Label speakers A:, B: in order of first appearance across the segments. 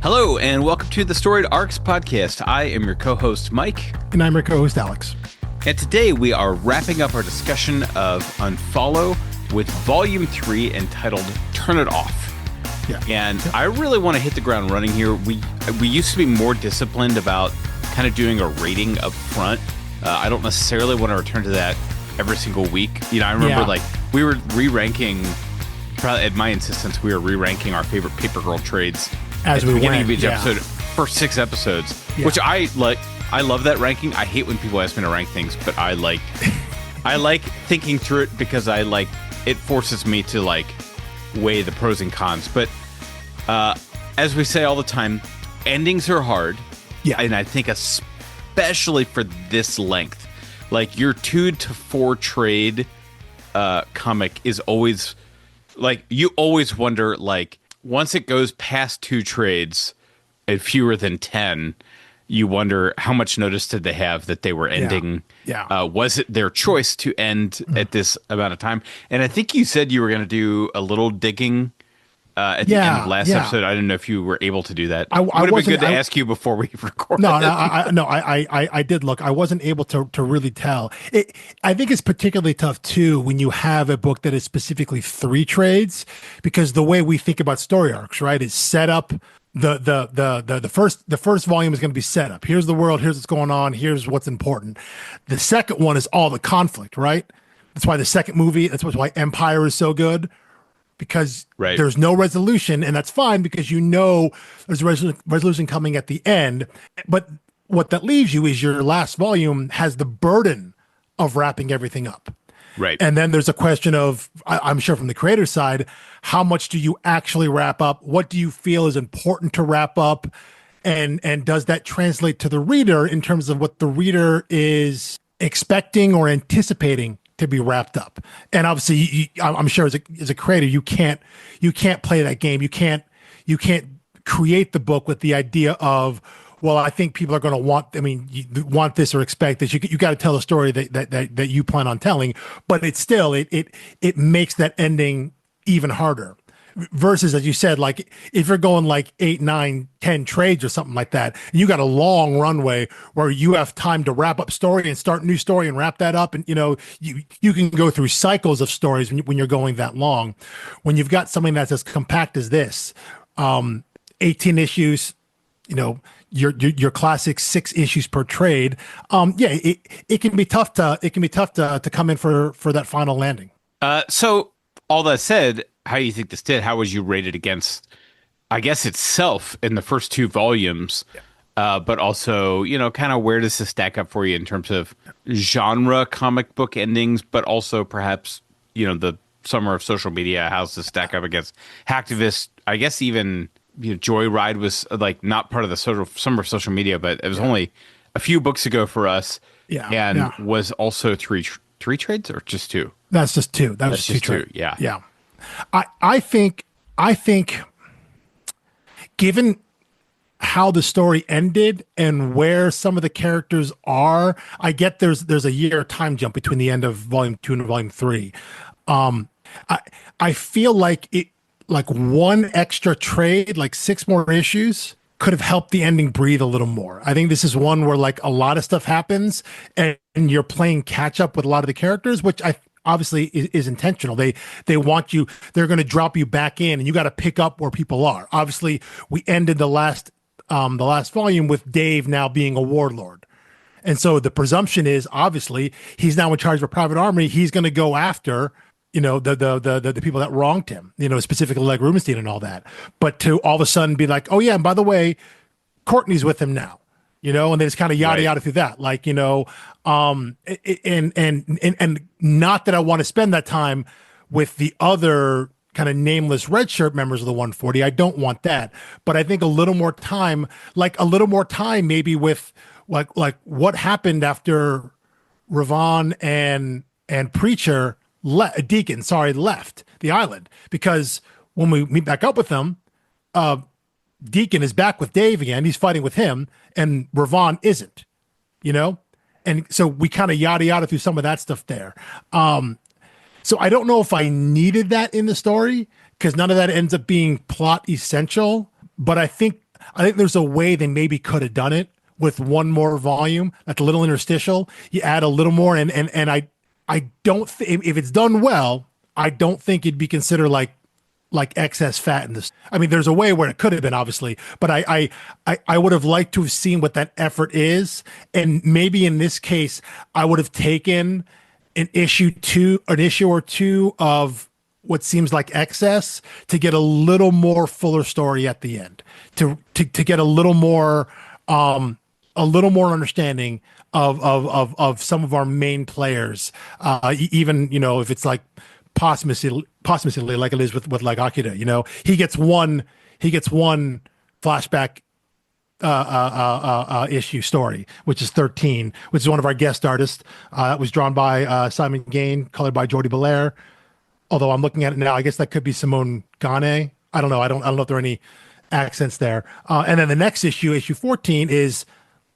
A: Hello, and welcome to the Storied Arcs podcast. I am your co-host, Mike.
B: And I'm your co-host, Alex.
A: And today we are wrapping up our discussion of Unfollow with Volume 3 entitled Turn It Off.
B: Yeah.
A: And I really want to hit the ground running here. We used to be more disciplined about kind of doing a rating up front. I don't necessarily want to return to that every single week. You know, I remember we were re-ranking, probably at my insistence, we were re-ranking our favorite Paper Girl trades
B: as
A: at the beginning
B: went,
A: of each episode for 6 episodes, which I like. I love that ranking. I hate when people ask me to rank things, but I like thinking through it because it forces me to weigh the pros and cons. But as we say all the time, endings are hard.
B: Yeah.
A: And I think especially for this length, your 2 to 4 trade comic is always you always wonder, once it goes past 2 trades and fewer than 10, you wonder how much notice did they have that they were ending.
B: Yeah.
A: Was it their choice to end at this amount of time? And I think you said you were going to do a little digging at the end of last episode. I didn't know if you were able to do that. It would have been good to ask you before we recorded.
B: I did look. I wasn't able to really tell. I think it's particularly tough too when you have a book that is specifically 3 trades, because the way we think about story arcs, right, is set up. The first volume is going to be set up. Here's the world. Here's what's going on. Here's what's important. The second one is all the conflict, right? That's why the second movie. That's why Empire is so good. Because there's no resolution, and that's fine because there's a resolution coming at the end. But what that leaves you is your last volume has the burden of wrapping everything up.
A: Right.
B: And then there's a question of, I'm sure from the creator side, how much do you actually wrap up? What do you feel is important to wrap up? And does that translate to the reader in terms of what the reader is expecting or anticipating to be wrapped up? And obviously, I'm sure as a creator, you can't play that game. You can't create the book with the idea of, well, I think people are going to want this or expect this. You got to tell a story that you plan on telling, but it's still it makes that ending even harder. Versus, as you said, if you're going 8, 9, 10 trades or something like that, you got a long runway where you have time to wrap up story and start new story and wrap that up. And, you can go through cycles of stories when you're going that long. When you've got something that's as compact as this, 18 issues, your classic 6 issues per trade. It can be tough to come in for that final landing.
A: So all that said, how do you think this did? How would you rate it against, I guess, itself in the first 2 volumes? But also, kind of where does this stack up for you in terms of genre comic book endings, but also perhaps, the summer of social media? How's this stack up against Hacktivist? I guess even Joyride was not part of the summer of social media, but it was only a few books ago for us. Was also three trades or just 2?
B: That's just 2. That was just 2 trades.
A: Yeah.
B: I think given how the story ended and where some of the characters are, I get there's a year time jump between the end of volume 2 and volume 3. I feel like one extra trade, 6 more issues, could have helped the ending breathe a little more. I think this is one where a lot of stuff happens and you're playing catch up with a lot of the characters, which obviously is intentional. They want you, they're going to drop you back in and you got to pick up where people are. Obviously, we ended the last volume with Dave now being a warlord. And so the presumption is, obviously, he's now in charge of a private army. He's going to go after, the people that wronged him, specifically like Rubenstein and all that. But to all of a sudden be like, oh yeah, and by the way, Courtney's with him now. And they just kind of yada through that, and not that I want to spend that time with the other kind of nameless red shirt members of the 140. I don't want that, but I think a little more time maybe with what happened after Ravon and Preacher Deacon left the island, because when we meet back up with them, Deacon is back with Dave again. He's fighting with him, and Ravon isn't, And so we kind of yada through some of that stuff there. So I don't know if I needed that in the story, because none of that ends up being plot essential. But I think I think there's a way they maybe could have done it with one more volume. That's a little interstitial. You add a little more, and I don't if it's done well, I don't think it'd be considered like excess fat in this. I mean, there's a way where it could have been, obviously, but I would have liked to have seen what that effort is, and maybe in this case, I would have taken an issue or two of what seems like excess to get a little more fuller story at the end, to get a little more understanding of some of our main players, even if it's like posthumously like it is with like Akira. He gets one flashback issue story, which is 13, which is one of our guest artists. That was drawn by Simon Gain, colored by Jordi Belair. Although I'm looking at it now, I guess that could be Simone Gane. I don't know. I don't know if there are any accents there. And then the next issue 14, is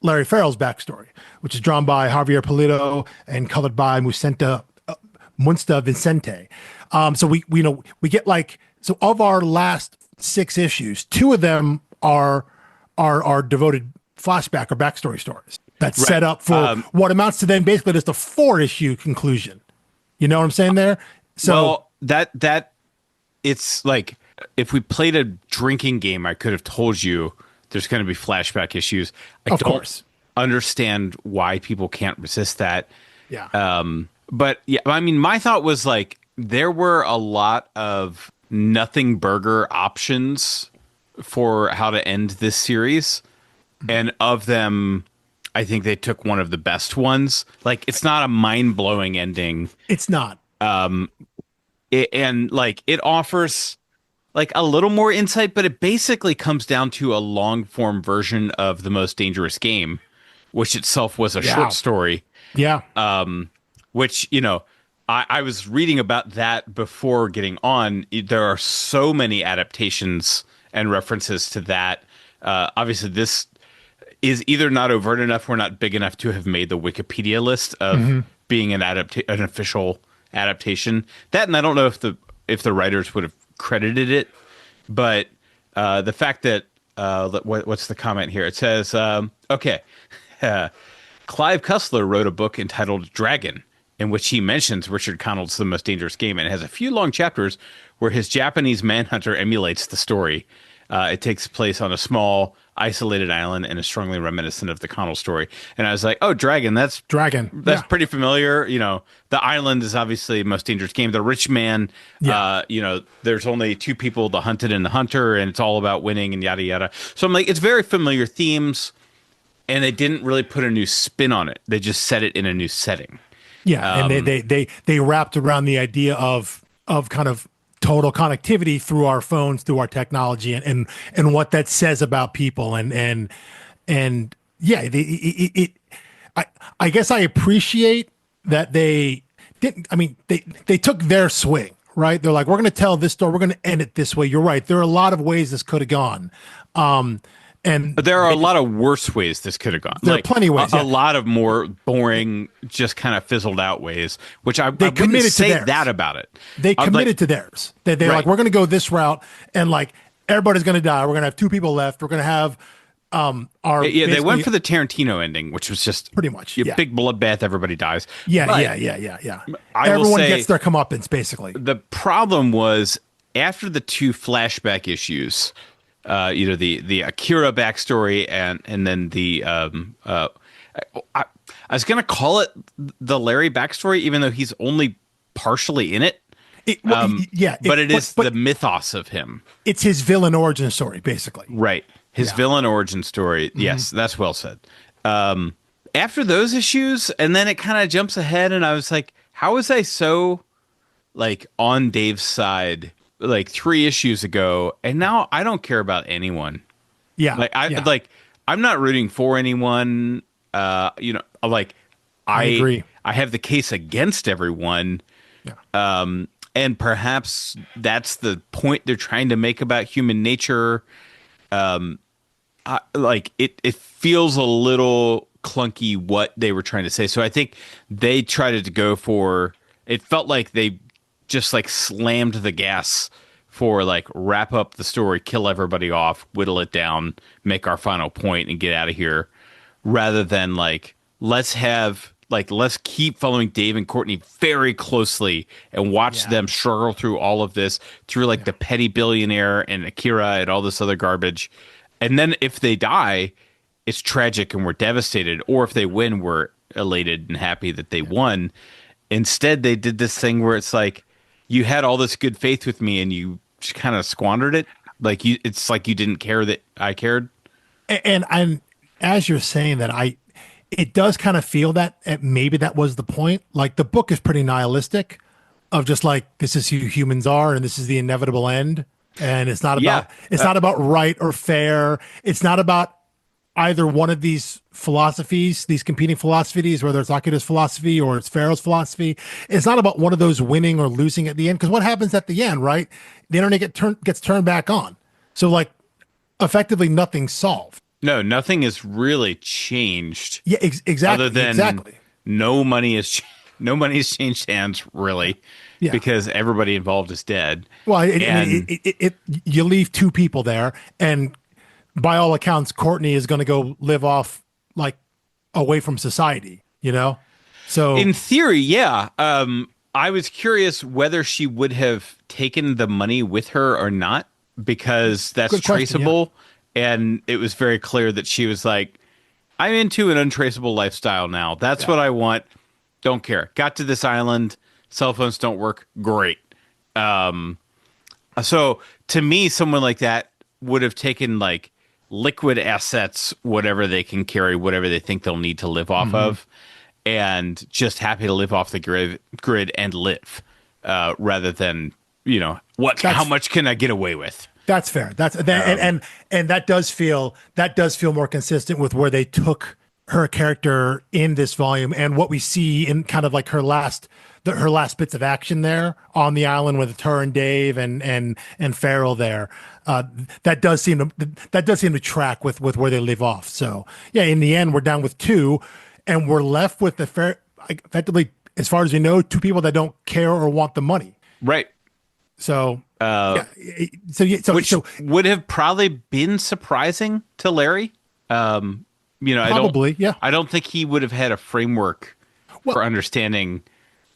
B: Larry Farrell's backstory, which is drawn by Javier Pulido and colored by Munsta Vincente. So we get so of our last 6 issues, 2 of them are devoted flashback or backstory stories that's set up for what amounts to then basically just a 4-issue conclusion. You know what I'm saying there? So
A: well, that it's like if we played a drinking game, I could have told you there's going to be flashback issues. I
B: of
A: don't
B: course.
A: understand why people can't resist that.
B: Yeah.
A: But yeah, I mean, my thought was like there were a lot of nothing burger options for how to end this series, and of them, I think they took one of the best ones. Like, it's not a mind-blowing ending.
B: It's not.
A: It offers like a little more insight, but it basically comes down to a long form version of The Most Dangerous Game, which itself was a short story.
B: Yeah.
A: Which, I was reading about that before getting on. There are so many adaptations and references to that. Obviously, this is either not overt enough or not big enough to have made the Wikipedia list of being an official adaptation. That, and I don't know if the writers would have credited it, but the fact that what's the comment here? It says, okay, Clive Cussler wrote a book entitled Dragon, in which he mentions Richard Connell's The Most Dangerous Game, and it has a few long chapters where his Japanese manhunter emulates the story. It takes place on a small, isolated island and is strongly reminiscent of the Connell story. And I was like, oh, Dragon, that's pretty familiar. The island is obviously Most Dangerous Game. The rich man, there's only 2 people, the hunted and the hunter, and it's all about winning and yada, yada. So I'm like, it's very familiar themes, and they didn't really put a new spin on it. They just set it in a new setting.
B: Yeah, and they wrapped around the idea of kind of total connectivity through our phones, through our technology, and what that says about people, and yeah, I guess I appreciate that they didn't. I mean, they took their swing, right? They're like, we're going to tell this story, we're going to end it this way. You're right. There are a lot of ways this could have gone. But
A: there are a lot of worse ways this could have gone.
B: There are plenty of ways.
A: A lot of more boring, just kind of fizzled out ways, which I wouldn't say that about it.
B: They committed to theirs. They're
A: right.
B: like, we're going to go this route, and like everybody's going to die. We're going to have 2 people left. We're going to have
A: they went for the Tarantino ending, which was just
B: pretty much
A: big bloodbath. Everybody dies.
B: Yeah. Everyone gets their comeuppance, basically.
A: The problem was after the 2 flashback issues. The Akira backstory and then the I was gonna call it the Larry backstory, even though he's only partially in it. But it is the mythos of him.
B: It's his villain origin story, basically.
A: Right, his villain origin story. Mm-hmm. Yes, that's well said. After those issues, and then it kind of jumps ahead, and I was like, how was I so like on Dave's side? Like 3 issues ago, and now I don't care about anyone.
B: Yeah,
A: I'm not rooting for anyone. I agree. I have the case against everyone. Yeah. And perhaps that's the point they're trying to make about human nature. It feels a little clunky what they were trying to say. So I think they tried to go for. It felt like they just like slammed the gas for like wrap up the story, kill everybody off, whittle it down, make our final point, and get out of here, rather than like let's keep following Dave and Courtney very closely and watch
B: Yeah.
A: them struggle through all of this, through like
B: Yeah.
A: the petty billionaire and Akira and all this other garbage. And then if they die, it's tragic and we're devastated. Or if they win, we're elated and happy that they won. Instead, they did this thing where it's like you had all this good faith with me and you just kind of squandered it. Like it's like you didn't care that I cared.
B: And as you're saying that, it does kind of feel that maybe that was the point. Like the book is pretty nihilistic, of just like this is who humans are and this is the inevitable end. And
A: Yeah.
B: it's not about right or fair. It's not about either one of these philosophies, these competing philosophies, whether it's Akira's philosophy or it's Pharaoh's philosophy. It's not about one of those winning or losing at the end. Because what happens at the end, right? The internet gets turned back on. So like effectively nothing's solved.
A: No, nothing has really changed
B: Yeah, exactly.
A: other than
B: Exactly.
A: no money is no money has changed hands really
B: Yeah.
A: because everybody involved is dead.
B: Well,
A: And
B: you leave two people there, and by all accounts, Courtney is going to go live off like away from society. You know, so
A: in theory, yeah. I was curious whether she would have taken the money with her or not because that's
B: Good question,
A: traceable. And it was very clear that she was like, I'm into an untraceable lifestyle now. That's what I want. Don't care. Got to this island. Cell phones don't work. Great. So to me, someone like that would have taken like liquid assets, whatever they can carry, whatever they think they'll need to live off of, and just happy to live off the grid and live, rather than, how much can I get away with?
B: that's fair. And that does feel more consistent with where they took her character in this volume and what we see in kind of like her last bits of action there on the island with her and Dave and Farrell there. That does seem to track with where they leave off. So yeah, in the end, we're down with two, and we're left with effectively, as far as we know, two people that don't care or want the money.
A: Right.
B: So
A: Which would have probably been surprising to Larry.
B: Probably, yeah.
A: I don't think he would have had a framework for understanding,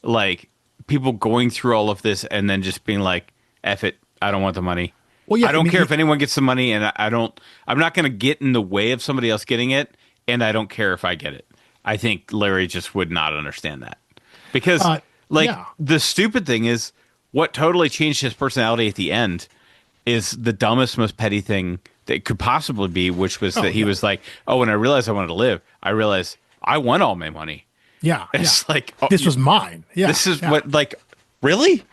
A: like, people going through all of this and then just being like, "F it, I don't want the money."
B: Well, yeah,
A: I don't care if anyone gets the money, and I'm not going to get in the way of somebody else getting it, and I don't care if I get it. I think Larry just would not understand that because, the stupid thing is what totally changed his personality at the end is the dumbest, most petty thing that could possibly be, which was that he was like, "Oh, when I realized I wanted to live, I realized I want all my money."
B: Yeah,
A: It's like,
B: this was mine. Yeah,
A: this is what, like, really?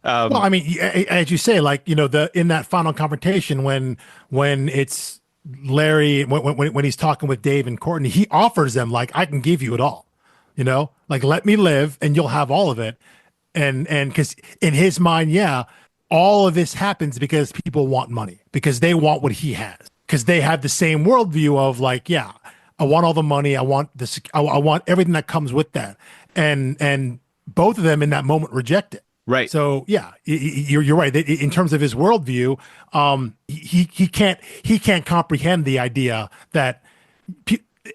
B: Well, I mean, as you say, like, in that final confrontation when it's Larry, when he's talking with Dave and Courtney, he offers them like, I can give you it all, like let me live and you'll have all of it. And because in his mind, yeah, all of this happens because people want money, because they want what he has, because they have the same worldview of like, yeah, I want all the money, I want this, I want everything that comes with that, and both of them in that moment reject it.
A: Right.
B: So yeah, you're right. In terms of his worldview, he can't comprehend the idea that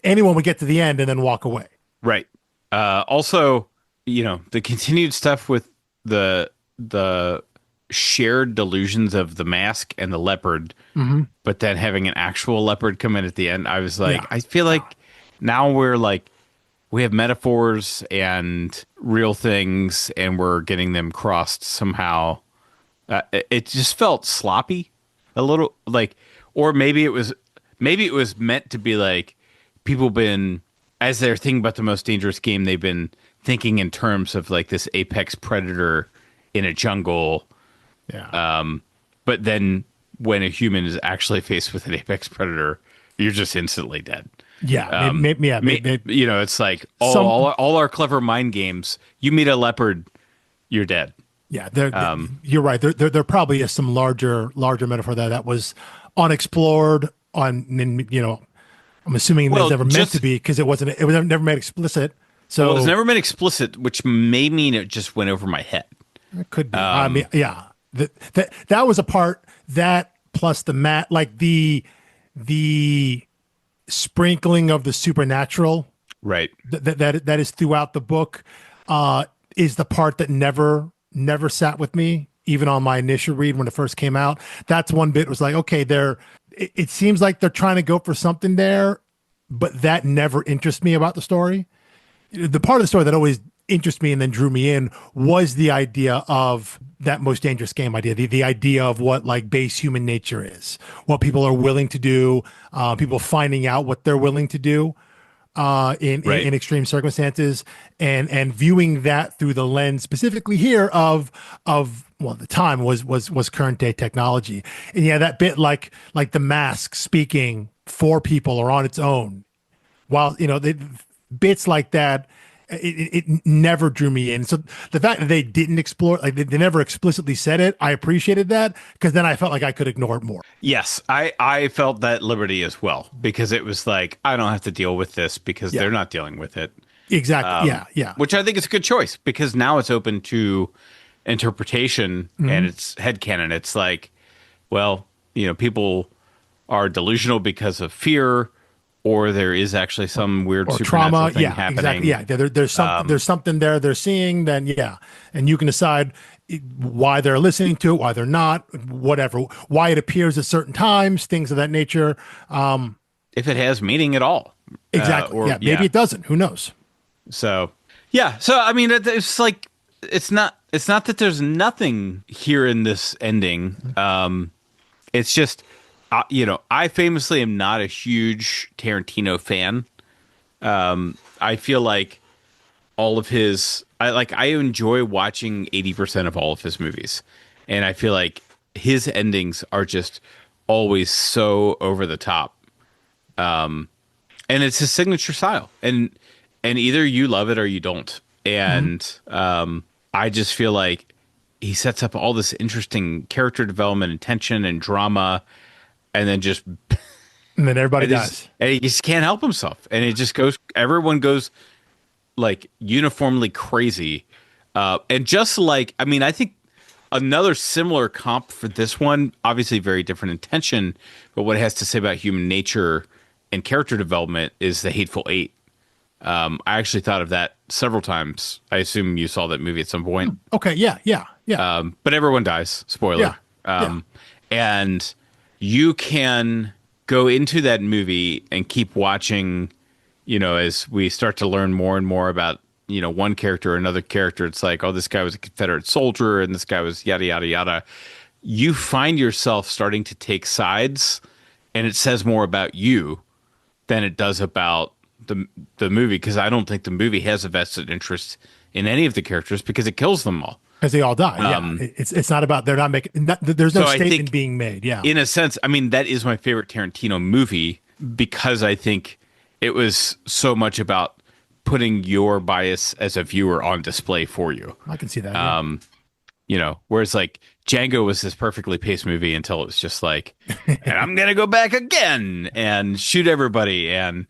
B: anyone would get to the end and then walk away.
A: Right. Also, the continued stuff with the shared delusions of the mask and the leopard, but then having an actual leopard come in at the end. I was like, I feel like now we're like, we have metaphors and real things, and we're getting them crossed somehow. It just felt sloppy, a little, like, or maybe it was meant to be like people been, as they're thinking about the most dangerous game, they've been thinking in terms of like this apex predator in a jungle.
B: Yeah.
A: But then when a human is actually faced with an apex predator, you're just instantly dead.
B: Yeah, maybe,
A: it's like all our clever mind games. You meet a leopard, you're dead.
B: Yeah, you're right. There probably is some larger metaphor there that was unexplored. I'm assuming it was never meant to be because it was never made explicit. So
A: it was never made explicit, which may mean it just went over my head.
B: It could be. I mean, yeah. That was a part that plus the mat like the sprinkling of the supernatural
A: Right.
B: that is throughout the book is the part that never sat with me even on my initial read when it first came out. That's one bit was like, okay, it seems like they're trying to go for something there, but that never interests me about the story. The part of the story that always interested me and then drew me in was the idea of that most dangerous game idea, the idea of what like base human nature is, what people are willing to do, people finding out what they're willing to do
A: Right.
B: in extreme circumstances, and viewing that through the lens specifically here of well, at the time was current day technology. And yeah, that bit like the mask speaking for people or on its own, while bits like that, it never drew me in. So the fact that they didn't explore, like they never explicitly said it, I appreciated that because then I felt like I could ignore it more.
A: Yes, I felt that liberty as well because it was like I don't have to deal with this because
B: Yeah,
A: they're not dealing with it.
B: exactly. Yeah, yeah.
A: Which I think is a good choice because now it's open to interpretation and
B: Hmm.
A: it's headcanon. It's like, well, people are delusional because of fear, or there is actually some weird
B: Or
A: supernatural
B: trauma.
A: thing
B: Yeah, exactly.
A: happening.
B: Yeah, there's something there they're seeing. Then yeah, and you can decide why they're listening to it, why they're not, whatever, why it appears at certain times, things of that nature.
A: If it has meaning at all.
B: Exactly.
A: Or
B: Yeah, maybe
A: yeah.
B: it doesn't. Who knows?
A: So yeah. So I mean, it's like it's not that there's nothing here in this ending. It's just I famously am not a huge Tarantino fan. I feel like all of his I enjoy watching 80% of all of his movies. And I feel like his endings are just always so over the top. And it's his signature style. And either you love it or you don't.
B: Mhm.
A: And I just feel like he sets up all this interesting character development and tension and drama and then just
B: And then everybody dies.
A: and he just can't help himself. And it just goes everyone goes like uniformly crazy. And just like, I mean, I think another similar comp for this one, obviously very different intention, but what it has to say about human nature and character development is the Hateful Eight. I actually thought of that several times. I assume you saw that movie at some point.
B: Okay. Yeah. Yeah. Yeah.
A: But everyone dies.
B: Yeah.
A: Spoiler.
B: Yeah.
A: And you can go into that movie and keep watching, as we start to learn more and more about, one character or another character. It's like, oh, this guy was a Confederate soldier and this guy was yada, yada, yada. You find yourself starting to take sides, and it says more about you than it does about the movie because I don't think the movie has a vested interest in any of the characters because it kills them all.
B: Because they all die. Yeah. It's not about they're not making. There's no
A: So I
B: statement
A: think
B: being made. Yeah.
A: in a sense, I mean, that is my favorite Tarantino movie because I think it was so much about putting your bias as a viewer on display for you.
B: I can see that. Yeah.
A: Whereas like Django was this perfectly paced movie until it was just like, and I'm gonna go back again and shoot everybody, and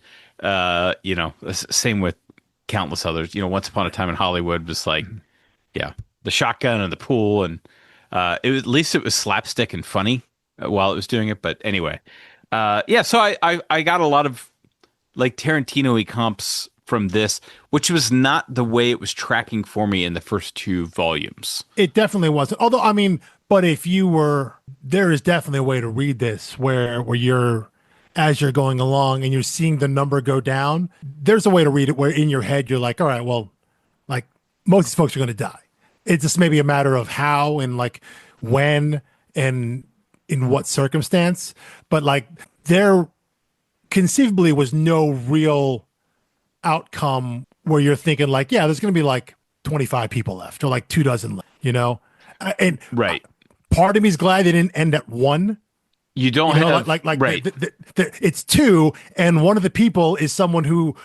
A: same with countless others. Once Upon a Time in Hollywood was like, yeah, the shotgun and the pool, and at least it was slapstick and funny while it was doing it. But anyway, yeah. So I got a lot of like Tarantino-y comps from this, which was not the way it was tracking for me in the first two volumes.
B: It definitely wasn't. Although, I mean, but if you were, there is definitely a way to read this where you're, as you're going along and you're seeing the number go down, there's a way to read it where in your head you're like, all right, well, like most of these folks are going to die. It's just maybe a matter of how and like when and in what circumstance. But like there conceivably was no real outcome where you're thinking like, yeah, there's going to be like 25 people left or like 2 dozen left. And
A: Right.
B: part of me is glad they didn't end at one.
A: You don't have right.
B: It's two, and one of the people is someone who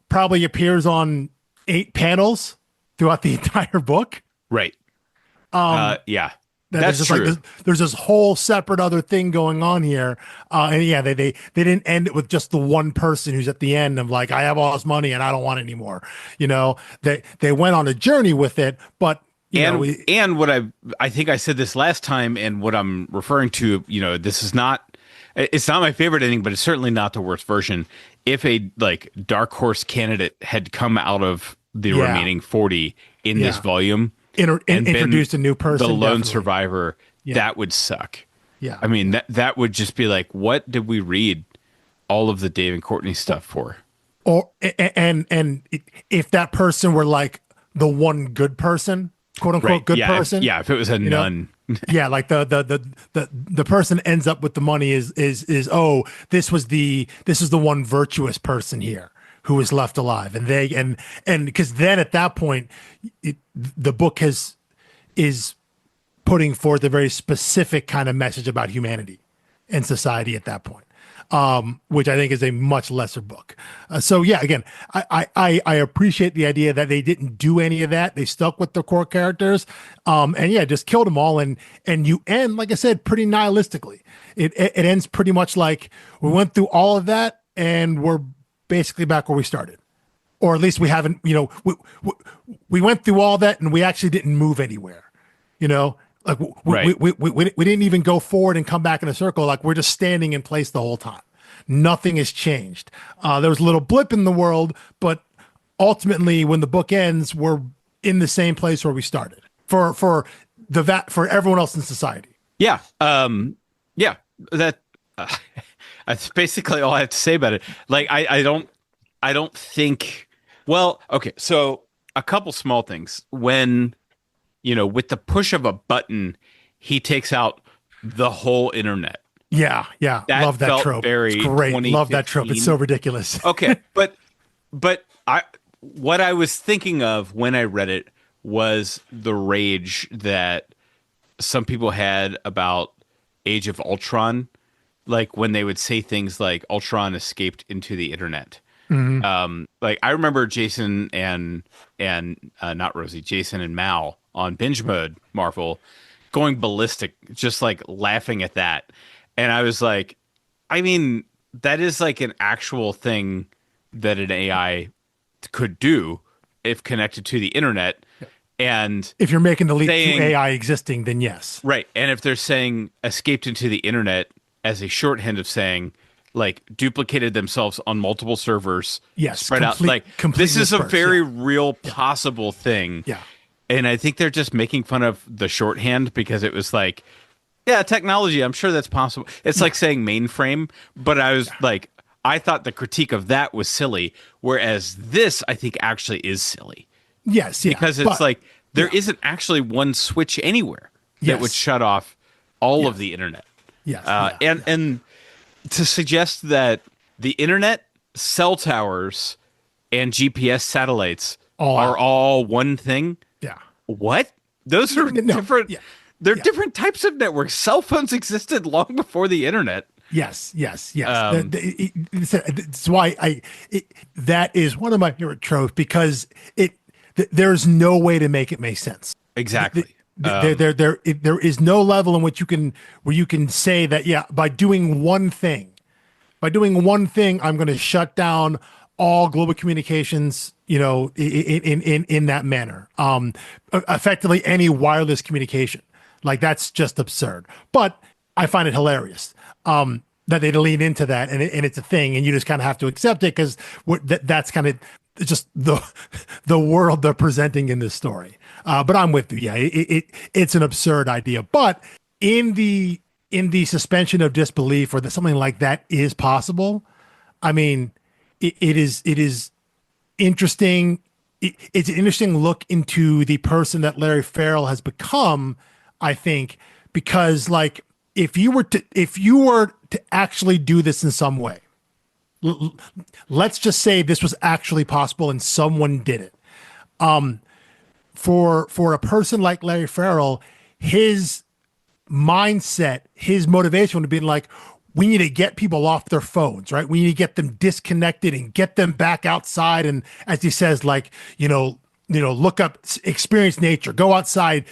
B: probably appears on 8 panels throughout the entire book.
A: Right. Yeah.
B: That
A: That's
B: there's just
A: true.
B: like there's this whole separate other thing going on here, and yeah, they didn't end it with just the one person who's at the end of like I have all this money and I don't want it anymore. They went on a journey with it, but You know,
A: And what I think I said this last time, and what I'm referring to, this is not, it's not my favorite ending, but it's certainly not the worst version. If a like dark horse candidate had come out of the
B: yeah,
A: remaining 40 in this
B: yeah.
A: volume and been
B: Introduced a new
A: the
B: person,
A: lone
B: definitely.
A: survivor,
B: Yeah,
A: that would suck.
B: yeah,
A: I mean,
B: yeah.
A: that would just be like, what did we read all of the Dave and Courtney stuff for?
B: Or and if that person were like the one good person, quote
A: Right.
B: unquote good
A: Yeah. If
B: person,
A: yeah, if it was a
B: you know,
A: nun.
B: yeah, like the person ends up with the money is oh, this is the one virtuous person here who was left alive, and they and because then at that point the book is putting forth a very specific kind of message about humanity and society at that point, which I think is a much lesser book. So yeah, again, I appreciate the idea that they didn't do any of that. They stuck with the core characters, and yeah, just killed them all. And you end, like I said, pretty nihilistically. It ends pretty much like we went through all of that and we're basically back where we started, or at least we haven't. We went through all that and we actually didn't move anywhere. You know, like
A: Right.
B: we didn't even go forward and come back in a circle. Like we're just standing in place the whole time. Nothing has changed. There was a little blip in the world, but ultimately, when the book ends, we're in the same place where we started for everyone else in society.
A: Yeah. Yeah. That that's basically all I have to say about it. Like I don't think well, okay, so a couple small things. When, with the push of a button, he takes out the whole internet.
B: Yeah, yeah,
A: That
B: love that
A: felt
B: trope. It's
A: very
B: great. Love that trope. It's so
A: 2015.
B: ridiculous.
A: Okay, but I what I was thinking of when I read it was the rage that some people had about Age of Ultron, like when they would say things like Ultron escaped into the internet.
B: Mhm.
A: Like I remember Jason and not Rosie, Jason and Mal on binge mode Marvel going ballistic, just like laughing at that. And I was like, I mean, that is like an actual thing that an AI could do if connected to the internet. And
B: If you're making the leap to
A: saying,
B: AI existing, then yes,
A: right. And if they're saying escaped into the internet as a shorthand of saying, like, duplicated themselves on multiple servers,
B: yes,
A: spread out, like,
B: complete
A: this is a
B: disperse.
A: very
B: Yeah,
A: real possible thing.
B: yeah,
A: And I think they're just making fun of the shorthand because it was like, yeah, technology, I'm sure that's possible. It's
B: yeah,
A: like saying mainframe, but I was like, I thought the critique of that was silly, whereas this I think actually is silly
B: yes, yeah.
A: because it's
B: But
A: like there
B: yeah,
A: isn't actually one switch anywhere that would
B: yes,
A: shut off all of
B: yes,
A: the internet.
B: yes,
A: Uh,
B: yeah,
A: and
B: yeah.
A: and to suggest that the internet, cell towers, and GPS satellites
B: All
A: are
B: out.
A: all one thing,
B: Yeah.
A: what? Those are
B: No.
A: different.
B: Yeah.
A: They're
B: Yeah.
A: different types of networks. Cell phones existed long before the internet.
B: Yes. Yes. Yes.
A: Um,
B: It's why that is one of my favorite tropes because there's no way to make it make sense.
A: exactly.
B: There is no level in which where you can say that, yeah, by doing one thing, I'm going to shut down all global communications, in that manner. Effectively any wireless communication. Like that's just absurd. But I find it hilarious. That they lean into that and it's a thing and you just kind of have to accept it because that's kind of just the world they're presenting in this story. But I'm with you. Yeah, it's an absurd idea. But in the suspension of disbelief or that something like that is possible, I mean, it is interesting. It's an interesting look into the person that Larry Farrell has become, I think, because like if you were to actually do this in some way, let's just say this was actually possible and someone did it. For a person like Larry Farrell, his mindset, his motivation would have been like, we need to get people off their phones, right? We need to get them disconnected and get them back outside. And as he says, like, look up, experience nature, go outside,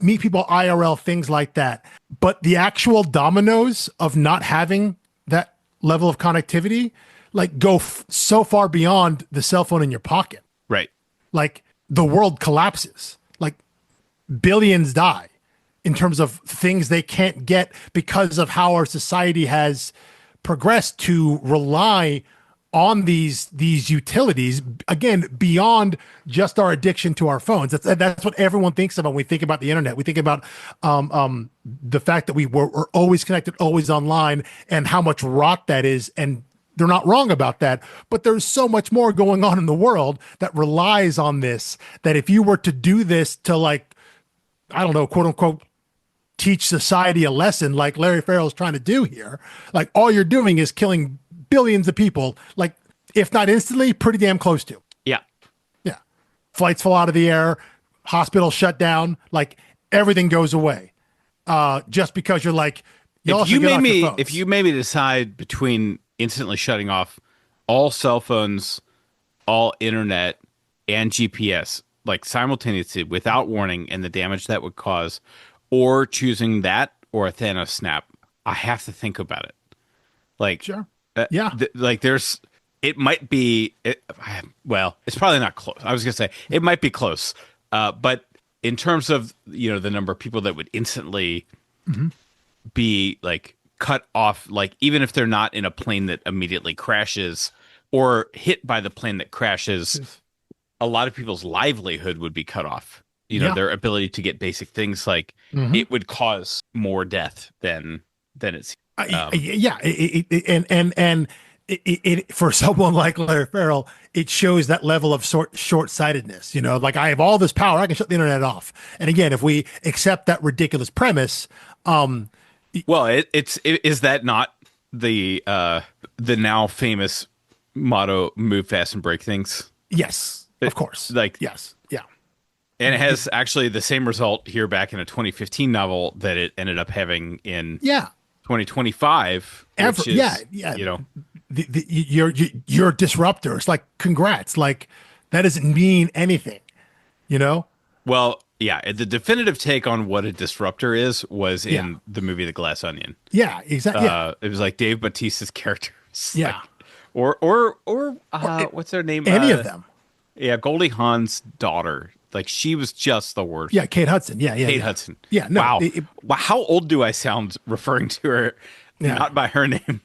B: meet people IRL, things like that. But the actual dominoes of not having that level of connectivity, like go so far beyond the cell phone in your pocket,
A: Right.
B: like the world collapses. Like billions die in terms of things they can't get because of how our society has progressed to rely on these utilities, again, beyond just our addiction to our phones. That's what everyone thinks about when we think about the internet. We think about the fact that we're always connected, always online, and how much rot that is. And they're not wrong about that, but there's so much more going on in the world that relies on this, that if you were to do this to, like, I don't know, quote unquote, teach society a lesson like Larry Farrell's trying to do here, like, all you're doing is killing billions of people, like, if not instantly, pretty damn close to.
A: Yeah.
B: Yeah. Flights fall out of the air, hospitals shut down, like, everything goes away. Just because you're like,
A: If you made me decide between instantly shutting off all cell phones, all internet, and GPS, like simultaneously without warning, and the damage that would cause, or choosing that or a Thanos snap, I have to think about it. Like,
B: Sure. Yeah.
A: like it might be, well, it's probably not close. I was gonna say it might be close, but in terms of, the number of people that would instantly be like cut off, like even if they're not in a plane that immediately crashes or hit by the plane that crashes, a lot of people's livelihood would be cut off.
B: Yeah.
A: Their ability to get basic things, like it would cause more death than it's.
B: Yeah. For someone like Larry Farrell, it shows that level of short-sightedness. Like, I have all this power, I can shut the internet off. And again, if we accept that ridiculous premise,
A: well, is that not the now famous motto, "Move fast and break things"?
B: yes, of course.
A: Like,
B: Yes. Yeah.
A: and it has actually the same result here back in a 2015 novel that it ended up having in
B: Yeah.
A: 2025. Which is,
B: yeah. You're a disruptor. It's like, congrats. Like, that doesn't mean anything, you know?
A: Well, yeah, the definitive take on what a disruptor is was in the movie The Glass Onion.
B: Yeah, exactly. Yeah.
A: It was like Dave Bautista's character.
B: Yeah.
A: Like, or what's their name?
B: Any of them.
A: Yeah, Goldie Hawn's daughter. Like, she was just the worst.
B: Yeah, Kate Hudson. Yeah.
A: Kate Hudson.
B: Yeah, no.
A: Wow. Wow. How old do I sound referring to her?
B: Yeah.
A: Not by her name.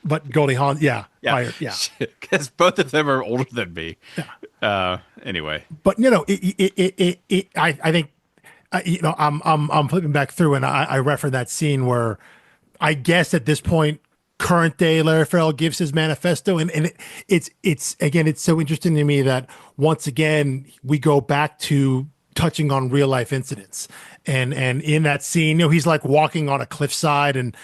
B: But Goldie Hawn, yeah.
A: Yeah.
B: Yeah.
A: Because both of them are older than me.
B: Yeah.
A: Anyway.
B: But I think I'm flipping back through, and I reference that scene where, I guess at this point, current day Larry Farrell gives his manifesto, and it's again, it's so interesting to me that once again we go back to touching on real life incidents, and in that scene, he's like walking on a cliffside, and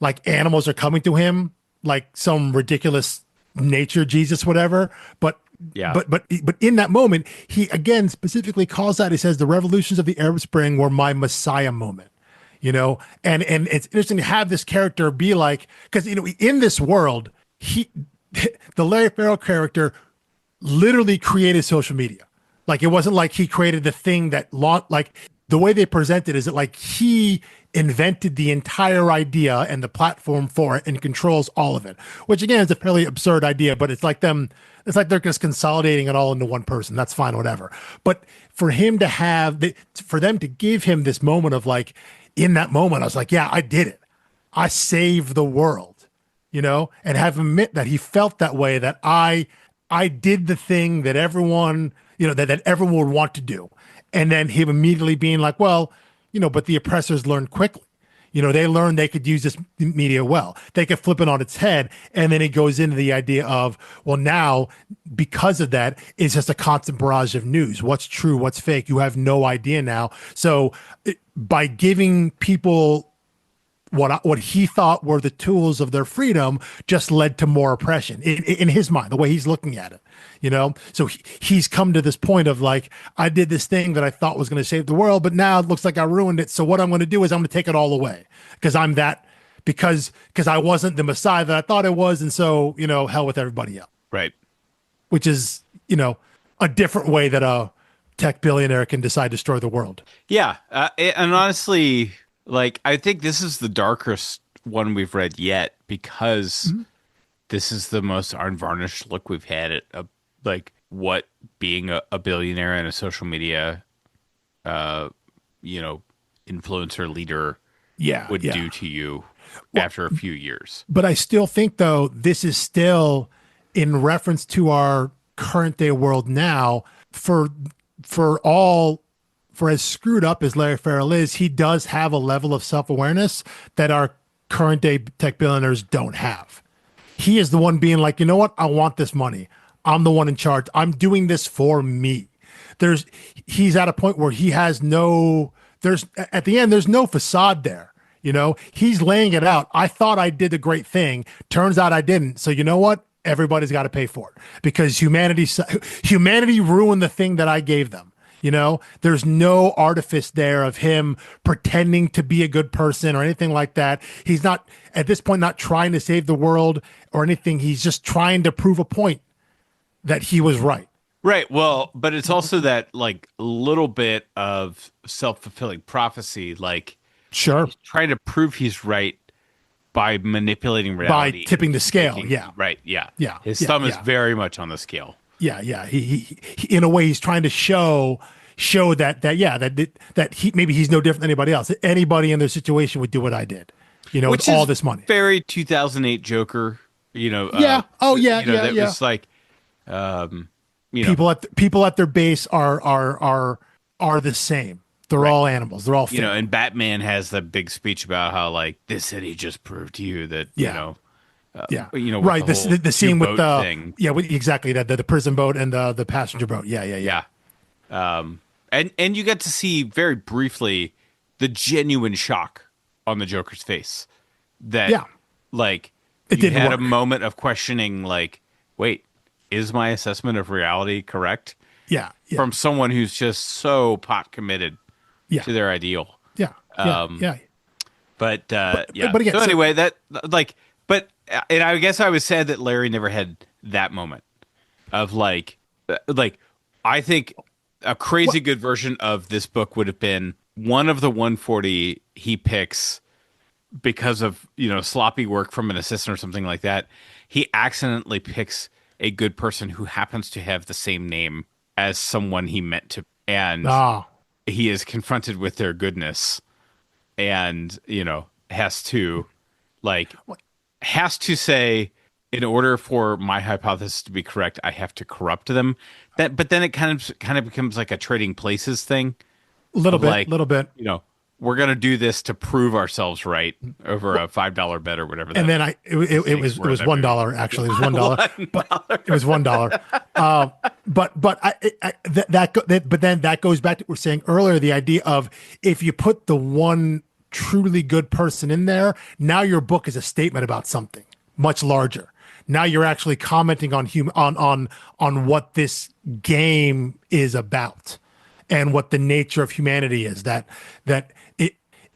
B: like animals are coming to him like some ridiculous nature Jesus, whatever, but.
A: Yeah.
B: But in that moment, he again specifically calls out, he says, the revolutions of the Arab Spring were my Messiah moment, and it's interesting to have this character be like, because, in this world, the Larry Farrell character literally created social media. Like, it wasn't like he created the thing that like, the way they present it is that, like, he invented the entire idea and the platform for it and controls all of it, which again is a fairly absurd idea, but it's like they're just consolidating it all into one person. That's fine, whatever. But for him to for them to give him this moment of, like, in that moment, I was like, yeah, I did it. I saved the world, and have him admit that he felt that way, that I did the thing that everyone, that everyone would want to do. And then him immediately being like, well, but the oppressors learned quickly. They learned they could use this media well. They could flip it on its head. And then it goes into the idea of, well, now, because of that, it's just a constant barrage of news. What's true, what's fake? You have no idea now. So by giving people what he thought were the tools of their freedom, just led to more oppression in his mind, the way he's looking at it. So he's come to this point of, like, I did this thing that I thought was going to save the world, but now it looks like I ruined it. So what I'm going to do is I'm going to take it all away, because I wasn't the Messiah that I thought I was. And so, hell with everybody else.
A: Right.
B: Which is, a different way that a tech billionaire can decide to destroy the world.
A: Yeah. And honestly, like, I think this is the darkest one we've read yet, because this is the most unvarnished look we've had at like what being a billionaire and a social media influencer leader
B: Yeah,
A: would
B: yeah.
A: do to you
B: Well,
A: after a few years.
B: but I still think though this is still in reference to our current day world now. For for all for as screwed up as Larry Farrell is, he does have a level of self awareness that our current day tech billionaires don't have. He is the one being like, you know what? I want this money. I'm the one in charge. I'm doing this for me. There's he's at a point where he has no there's at the end there's no facade there. He's laying it out. I thought I did a great thing. Turns out I didn't. So you know what? Everybody's got to pay for it because humanity ruined the thing that I gave them. There's no artifice there of him pretending to be a good person or anything like that. He's not at this point not trying to save the world or anything. He's just trying to prove a point that he was right.
A: Right. Well, but it's also that like little bit of self-fulfilling prophecy, like
B: Sure.
A: he's trying to prove he's right by manipulating
B: By
A: reality
B: tipping
A: and
B: the scale.
A: making
B: Yeah.
A: right. Yeah.
B: Yeah.
A: His
B: Yeah.
A: thumb is
B: Yeah.
A: very much on the scale.
B: Yeah. Yeah. In a way, he's trying to show that he maybe he's no different than anybody else. Anybody in their situation would do what I did.
A: Which
B: With all
A: is
B: this money.
A: very 2008 Joker,
B: Yeah. Oh yeah. Yeah.
A: that
B: Yeah.
A: was like, um,
B: People at their base are the same. They're all animals. They're all fit.
A: and Batman has the big speech about how like this city just proved to you that,
B: Yeah. Yeah.
A: with
B: Right.
A: the whole
B: The scene with
A: two-boat thing.
B: exactly the prison boat and the passenger boat. Yeah. Yeah. Yeah.
A: And you get to see very briefly the genuine shock on the Joker's face that
B: Yeah.
A: like
B: It
A: you
B: didn't
A: had a
B: work.
A: moment of questioning like, wait, is my assessment of reality correct?
B: Yeah. Yeah.
A: From someone who's just so pot committed
B: Yeah.
A: to their ideal.
B: Yeah. Yeah. Yeah.
A: But yeah.
B: but again,
A: so
B: so-
A: anyway, that like, and I guess I was sad that Larry never had that moment of like I think a crazy good version of this book would have been one of the 140 he picks because of sloppy work from an assistant or something like that. He accidentally picks a good person who happens to have the same name as someone he meant to, and
B: Ah.
A: he is confronted with their goodness and has to say, in order for my hypothesis to be correct, I have to corrupt them. But then it kind of becomes like a trading places thing.
B: Little bit.
A: Like,
B: Little bit.
A: We're gonna do this to prove ourselves right over a $5 bet or whatever.
B: And then it was $1 actually. It was $1, but it was $1. But then that goes back to what we were saying earlier. The idea of if you put the one truly good person in there, now your book is a statement about something much larger. Now you're actually commenting on what this game is about and what the nature of humanity is. That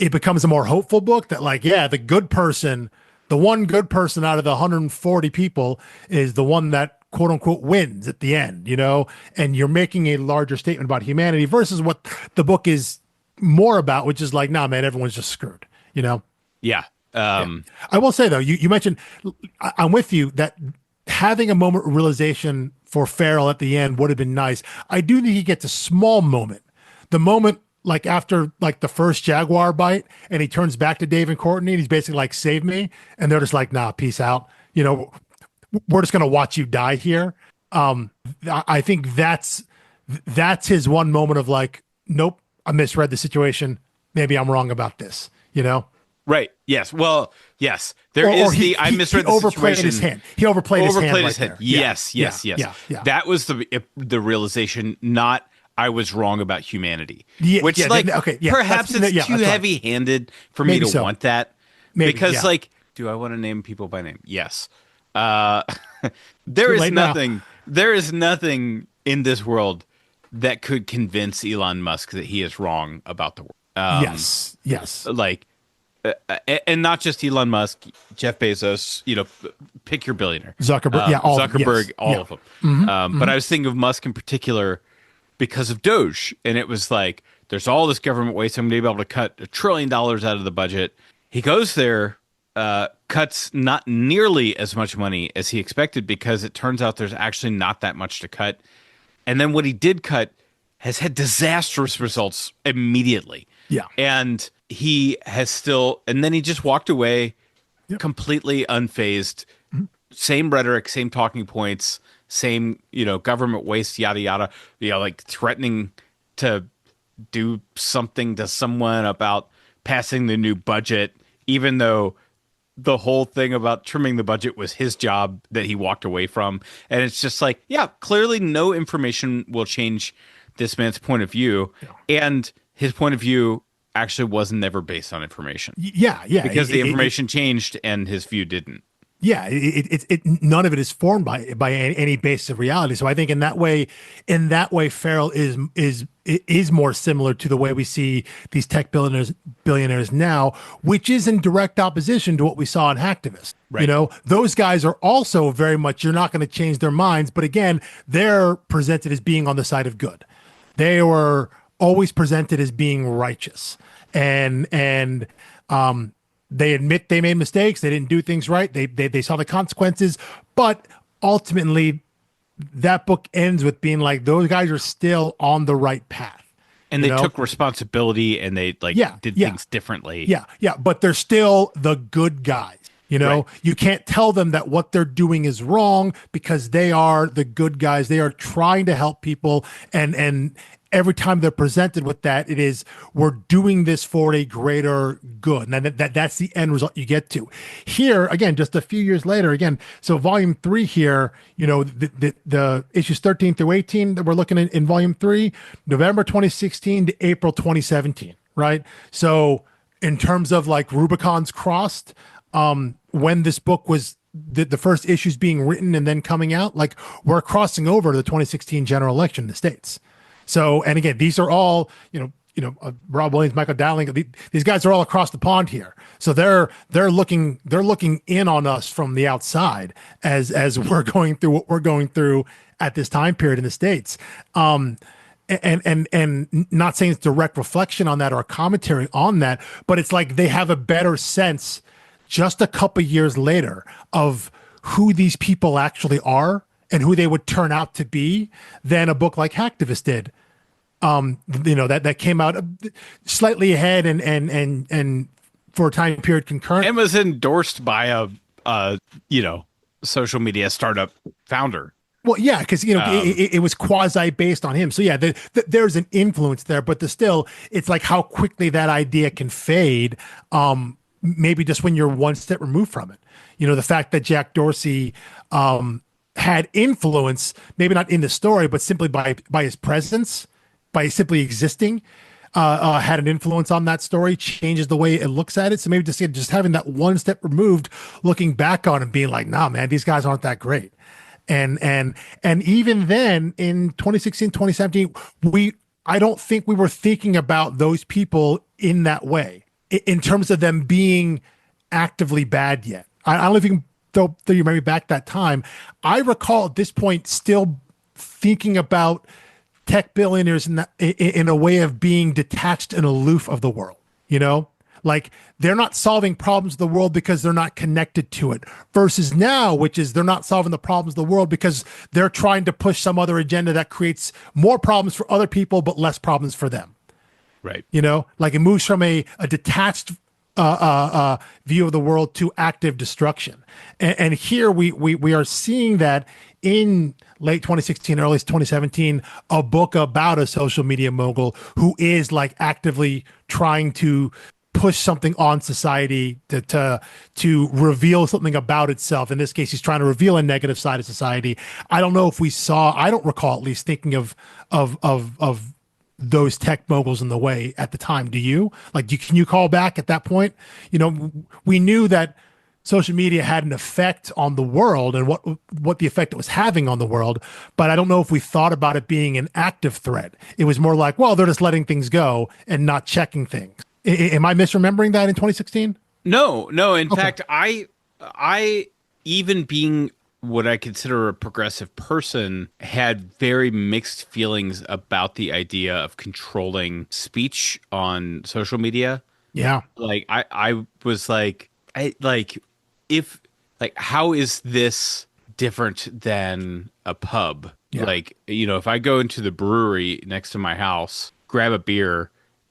B: it becomes a more hopeful book that like, yeah, the good person, the one good person out of the 140 people is the one that quote unquote wins at the end, and you're making a larger statement about humanity versus what the book is more about, which is like, nah, man, everyone's just screwed,
A: Yeah.
B: I will say though, you mentioned, I'm with you that having a moment of realization for Farrell at the end would have been nice. I do think he gets a small moment. The moment like after like the first jaguar bite and he turns back to Dave and Courtney and he's basically like, save me. And they're just like, nah, peace out. We're just going to watch you die here. I think that's his one moment of like, nope, I misread the situation. Maybe I'm wrong about this,
A: Right. Yes. Well, yes. There is I misread the
B: overplayed
A: situation.
B: his hand. He overplayed his hand. Right there.
A: Yes.
B: Yeah.
A: Yes. Yes.
B: Yeah.
A: That was the realization, not I was wrong about humanity.
B: Yeah,
A: Which
B: yeah, okay, yeah,
A: perhaps
B: that's
A: it's too
B: right.
A: heavy-handed for me
B: Maybe
A: to
B: so.
A: want that.
B: Maybe,
A: Because
B: yeah.
A: like, do I want to name people by name? Yes. There is
B: late now.
A: nothing. There is nothing in this world that could convince Elon Musk that he is wrong about the world.
B: Yes.
A: Like, and not just Elon Musk, Jeff Bezos. Pick your billionaire.
B: Zuckerberg. All of them,
A: Zuckerberg.
B: yes.
A: All
B: Yeah.
A: of them. But I was thinking of Musk in particular because of Doge, and it was like, there's all this government waste. I'm going to be able to cut $1 trillion out of the budget. He goes there, cuts not nearly as much money as he expected because it turns out there's actually not that much to cut. And then what he did cut has had disastrous results immediately.
B: Yeah.
A: And he has still, and then he just walked away
B: Yep.
A: completely unfazed.
B: Mhm.
A: Same rhetoric, same talking points, same, government waste, yada, yada, like threatening to do something to someone about passing the new budget, even though the whole thing about trimming the budget was his job that he walked away from. And it's just like, yeah, clearly no information will change this man's point of view.
B: Yeah.
A: And his point of view actually was never based on information
B: Yeah. Yeah.
A: because the information changed and his view didn't.
B: Yeah, none of it is formed by any basis of reality. So I think in that way, Farrell is more similar to the way we see these tech billionaires now, which is in direct opposition to what we saw in hacktivists. You
A: Right.
B: know, those guys are also very much, you're not going to change their minds, but again, they're presented as being on the side of good. They were always presented as being righteous, and they admit they made mistakes. They didn't do things right. They saw the consequences, but ultimately, that book ends with being like those guys are still on the right path.
A: And
B: You
A: they
B: know?
A: took responsibility and they like
B: Yeah,
A: did
B: yeah,
A: things differently.
B: yeah. But they're still the good guys. You
A: Right.
B: know, you can't tell them that what they're doing is wrong because they are the good guys. They are trying to help people, and every time they're presented with that, it is we're doing this for a greater good, and that's the end result you get to. Here again, just a few years later, again, so volume 3 here, you know, the issues 13 through 18 that we're looking at in volume 3, November 2016 to April 2017, right? So in terms of like Rubicon's crossed, when this book was the first issues being written and then coming out, like we're crossing over to the 2016 general election in the States. So, and again, these are all, Rob Williams, Michael Dowling, these guys are all across the pond here. So they're looking in on us from the outside as we're going through what we're going through at this time period in the States. And not saying it's direct reflection on that or commentary on that, but it's like they have a better sense just a couple years later of who these people actually are and who they would turn out to be than a book like Hacktivist did. That came out slightly ahead and for a time period concurrent.
A: And was endorsed by a social media startup founder.
B: Well, yeah, because it was quasi based on him. So yeah, there's an influence there, but it's like how quickly that idea can fade. Maybe just when you're one step removed from it. You know, the fact that Jack Dorsey had influence, maybe not in the story, but simply by his presence, by simply existing, had an influence on that story, changes the way it looks at it. So maybe just having that one step removed, looking back on it, being like, nah, man, these guys aren't that great. And even then in 2016, 2017, I don't think we were thinking about those people in that way in terms of them being actively bad yet. I don't know if you can throw your memory back that time. I recall at this point still thinking about tech billionaires in a way of being detached and aloof of the world, like they're not solving problems of the world because they're not connected to it versus now, which is they're not solving the problems of the world because they're trying to push some other agenda that creates more problems for other people, but less problems for them.
A: Right.
B: Like it moves from a detached view of the world to active destruction. And here we are seeing that in late 2016, early 2017, a book about a social media mogul who is like actively trying to push something on society to reveal something about itself. In this case, he's trying to reveal a negative side of society. I don't know if I don't recall at least thinking of those tech moguls in the way at the time. Do you? Can you call back at that point? We knew that social media had an effect on the world and what the effect it was having on the world, but I don't know if we thought about it being an active threat. It was more like, well, they're just letting things go and not checking things. Am I misremembering that in 2016?
A: No. In
B: Okay.
A: fact, I even being what I consider a progressive person had very mixed feelings about the idea of controlling speech on social media.
B: Yeah.
A: Like I was like, if like how is this different than a pub?
B: Yeah.
A: Like, if I go into the brewery next to my house, grab a beer,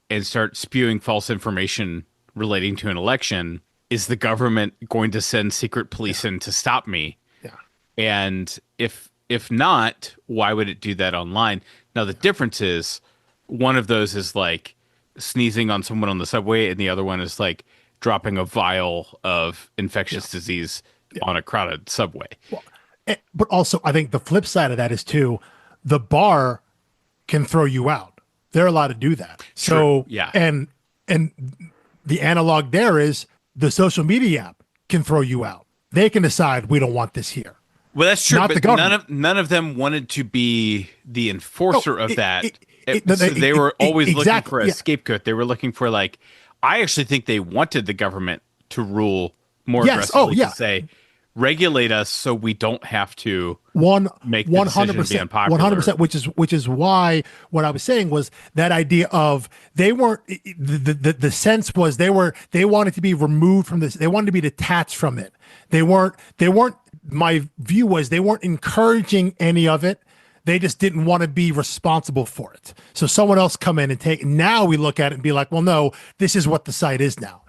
A: and start spewing false information relating to an election, is the government going to send secret police in to stop me?
B: Yeah.
A: And if not, why would it do that online? Now the difference is one of those is like sneezing on someone on the subway, and the other one is like dropping a vial of
B: Yeah.
A: infectious disease
B: Yeah.
A: on a crowded subway.
B: Well, but also, I think the flip side of that is too, the bar can throw you out. They're allowed to do that.
A: True.
B: So,
A: Yeah.
B: and the analog there is the social media app can throw you out. They can decide we don't want this here.
A: Well, that's true,
B: Not the
A: but
B: government.
A: none of them wanted to be the
B: No,
A: enforcer of that.
B: no,
A: So they were always looking for
B: exactly.
A: a
B: Yeah.
A: scapegoat. They were looking for like, I actually think they wanted the government to rule more
B: Yes. Oh,
A: aggressively to
B: yeah.
A: say, regulate us so we don't have to
B: One
A: make the
B: one
A: decision
B: hundred
A: to be
B: percent,
A: unpopular.
B: 100%, which is why what I was saying was that idea of they weren't the sense was they wanted to be removed from this. They wanted to be detached from it. They weren't my view was they weren't encouraging any of it. They just didn't want to be responsible for it. So someone else come in and take. Now we look at it and be like, well, no, this is what the site is now.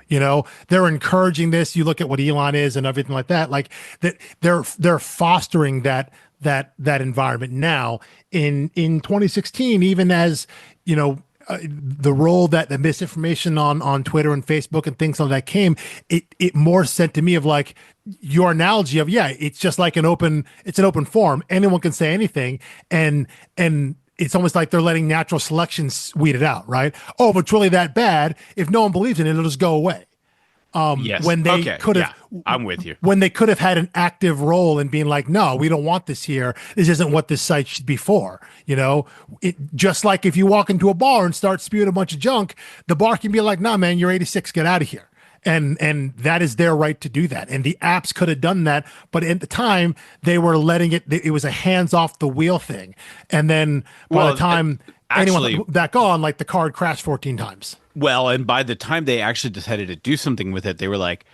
B: They're encouraging this. You look at what Elon is and everything like that. Like that, they're fostering that environment now. In 2016, even as the role that the misinformation on Twitter and Facebook and things like that came, it more said to me of like your analogy of, yeah, it's just like it's an open forum. Anyone can say anything. And it's almost like they're letting natural selection weed it out, right? Oh, if it's really that bad, if no one believes in it, it'll just go away.
A: Yes.
B: When they
A: Okay.
B: could
A: Yeah.
B: have,
A: I'm with you.
B: when they could have had an active role in being like, no, we don't want this here. This isn't what this site should be for. Just like if you walk into a bar and start spewing a bunch of junk, the bar can be like, nah, man, you're 86, get out of here. And that is their right to do that. And the apps could have done that, but at the time they were letting it was a hands off the wheel thing. And then by
A: Well,
B: the time
A: actually,
B: anyone put back on, like the card crashed 14 times.
A: well, and by the time they actually decided to do something with it, they were like,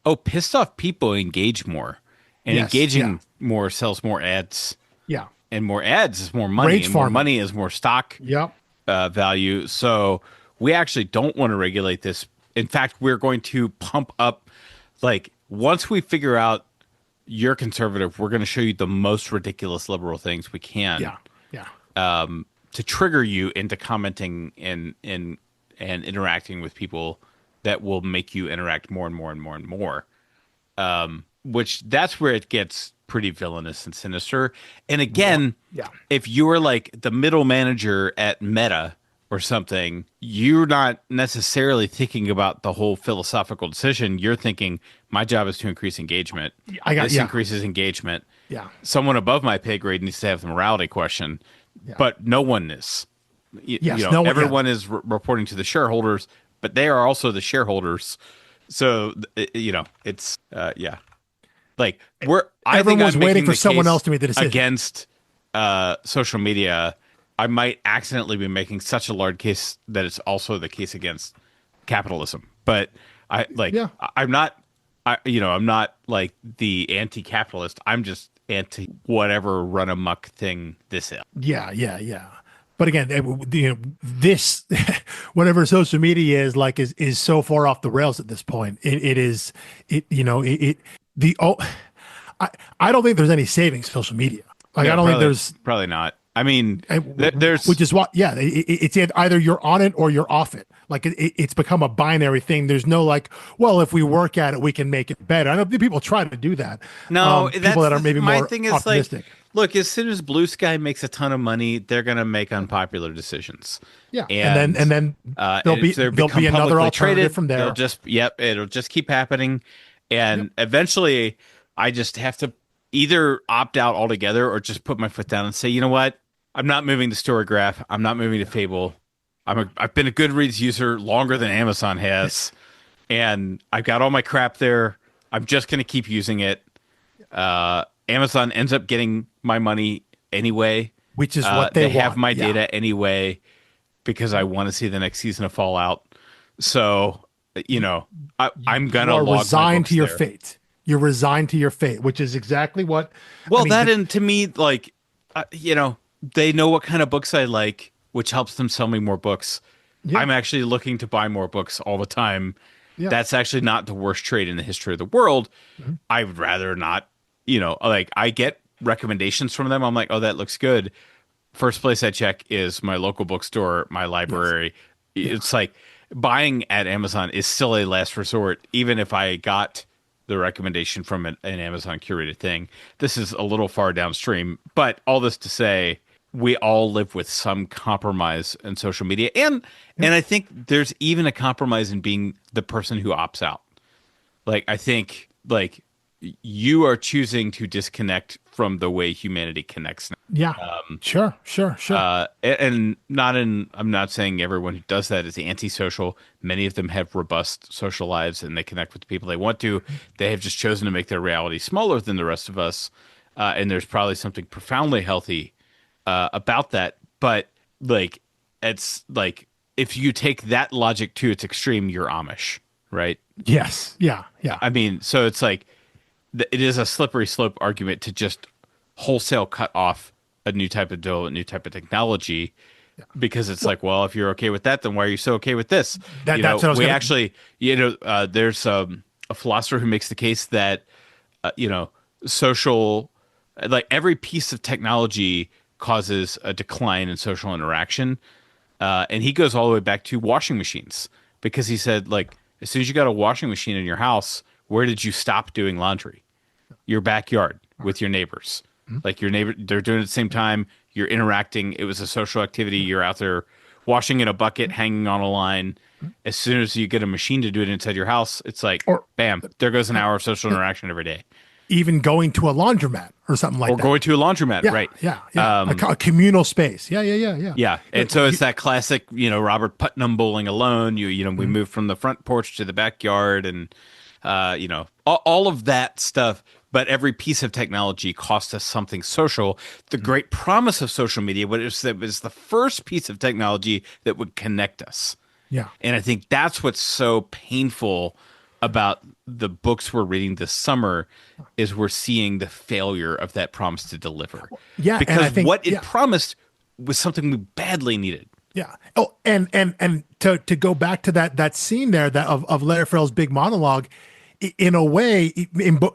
A: "Oh, pissed off people engage more, and
B: Yes,
A: engaging
B: yeah.
A: more sells more ads,
B: Yeah.
A: and more ads is more money,
B: Rage
A: and more
B: farming.
A: money is more stock
B: Yep.
A: value. So we actually don't want to regulate this. In fact, we're going to pump up, like once we figure out you're conservative, we're going to show you the most ridiculous liberal things we can."
B: Yeah. Yeah.
A: To trigger you into commenting and interacting with people that will make you interact more and more and more and more. Which that's where it gets pretty villainous and sinister. And again,
B: Yeah.
A: if you're like the middle manager at Meta or something, you're not necessarily thinking about the whole philosophical decision. You're thinking, my job is to increase engagement. This
B: Yeah.
A: increases engagement.
B: Yeah.
A: Someone above my pay grade needs to have the morality question, but no one is.
B: Yes, no one- yeah.
A: Everyone is reporting to the shareholders, but they are also the shareholders. So it's yeah, like I think
B: Everyone's
A: I'm
B: waiting
A: making
B: for
A: the
B: someone
A: case
B: else to make the decision.
A: against social media. I might accidentally be making such a large case that it's also the case against capitalism. But
B: Yeah.
A: I'm not. I'm not like the anti-capitalist. I'm just anti whatever run amok thing this is.
B: Yeah. Yeah. Yeah. But again, this whatever social media is like is so far off the rails at this point. It is the oh, I don't think there's any savings social media. Like
A: Yeah,
B: I don't think
A: probably,
B: there's
A: probably not. I mean, there's
B: which is what it's either you're on it or you're off it. Like it's become a binary thing. There's no like, well, if we work at it, we can make it better. I know people try to do that.
A: no.
B: People that are maybe
A: my
B: more
A: thing is
B: optimistic.
A: like, look, as soon as Blue Sky makes a ton of money, they're gonna make unpopular decisions.
B: Yeah,
A: and
B: then there'll
A: and
B: be
A: if they
B: there'll
A: become
B: be another
A: publicly
B: alternative
A: traded,
B: from there.
A: it'll just keep happening, and eventually, I just have to either opt out altogether or just put my foot down and say, you know what, I'm not moving to Storygraph. I'm not moving to Fable. I've been a Goodreads user longer than Amazon has, and I've got all my crap there. I'm just going to keep using it. Amazon ends up getting my money anyway,
B: Which is what they
A: have
B: want.
A: my
B: Yeah.
A: data anyway because I want to see the next season of Fallout. So, I'm gonna
B: You are
A: log my
B: resigned
A: books
B: to your
A: there.
B: fate. You're resigned to your fate, which is exactly what.
A: Well,
B: I mean,
A: that and to me, like, they know what kind of books I like, which helps them sell me more books.
B: Yeah.
A: I'm actually looking to buy more books all the time.
B: Yeah.
A: That's actually not the worst trade in the history of the world.
B: Mhm.
A: I would rather not, like I get recommendations from them. I'm like, oh, that looks good. First place I check is my local bookstore, my
B: Yes.
A: library.
B: Yeah.
A: It's like buying at Amazon is still a last resort, even if I got the recommendation from an Amazon curated thing. This is a little far downstream, but all this to say, we all live with some compromise in social media,
B: Yeah.
A: and I think there's even a compromise in being the person who opts out. Like I think like you are choosing to disconnect from the way humanity connects now.
B: Yeah. Sure. Sure. Sure.
A: And not in, I'm not saying everyone who does that is antisocial. Many of them have robust social lives and they connect with the people they want to. They have just chosen to make their reality smaller than the rest of us. And there's probably something profoundly healthy about that. But like, it's like, if you take that logic to its extreme, you're Amish, right?
B: Yes. Yeah. Yeah.
A: I mean, so it's like, it is a slippery slope argument to just wholesale cut off a new type of dough, a new type of technology, because it's like, well, if you're okay with that, then why are you so okay with this?
B: That's what I was
A: We
B: gonna.
A: actually, there's a philosopher who makes the case that, social, like every piece of technology causes a decline in social interaction. And he goes all the way back to washing machines because he said, like, as soon as you got a washing machine in your house, where did you stop doing laundry? Your backyard with your neighbors. Like your neighbor, they're doing it at the same time. You're interacting. It was a social activity. You're out there washing in a bucket, hanging on a line. As soon as you get a machine to do it inside your house, it's like,
B: Or
A: bam, there goes an hour of social interaction every day.
B: even going to a laundromat or something like
A: Or
B: that.
A: going to a laundromat,
B: Yeah.
A: right?
B: Yeah. Yeah. A communal space. Yeah. Yeah. Yeah. Yeah.
A: Yeah, and so it's that classic, Robert Putnam bowling alone. We moved from the front porch to the backyard, and all of that stuff. But every piece of technology cost us something social. The great promise of social media was that it was the first piece of technology that would connect us.
B: Yeah.
A: And I think that's what's so painful about the books we're reading this summer is we're seeing the failure of that promise to deliver.
B: Yeah, and
A: Because
B: I think
A: what it
B: yeah.
A: promised was something we badly needed.
B: Yeah. Oh, and to go back to that scene there that of Larry Farrell's big monologue, in a way,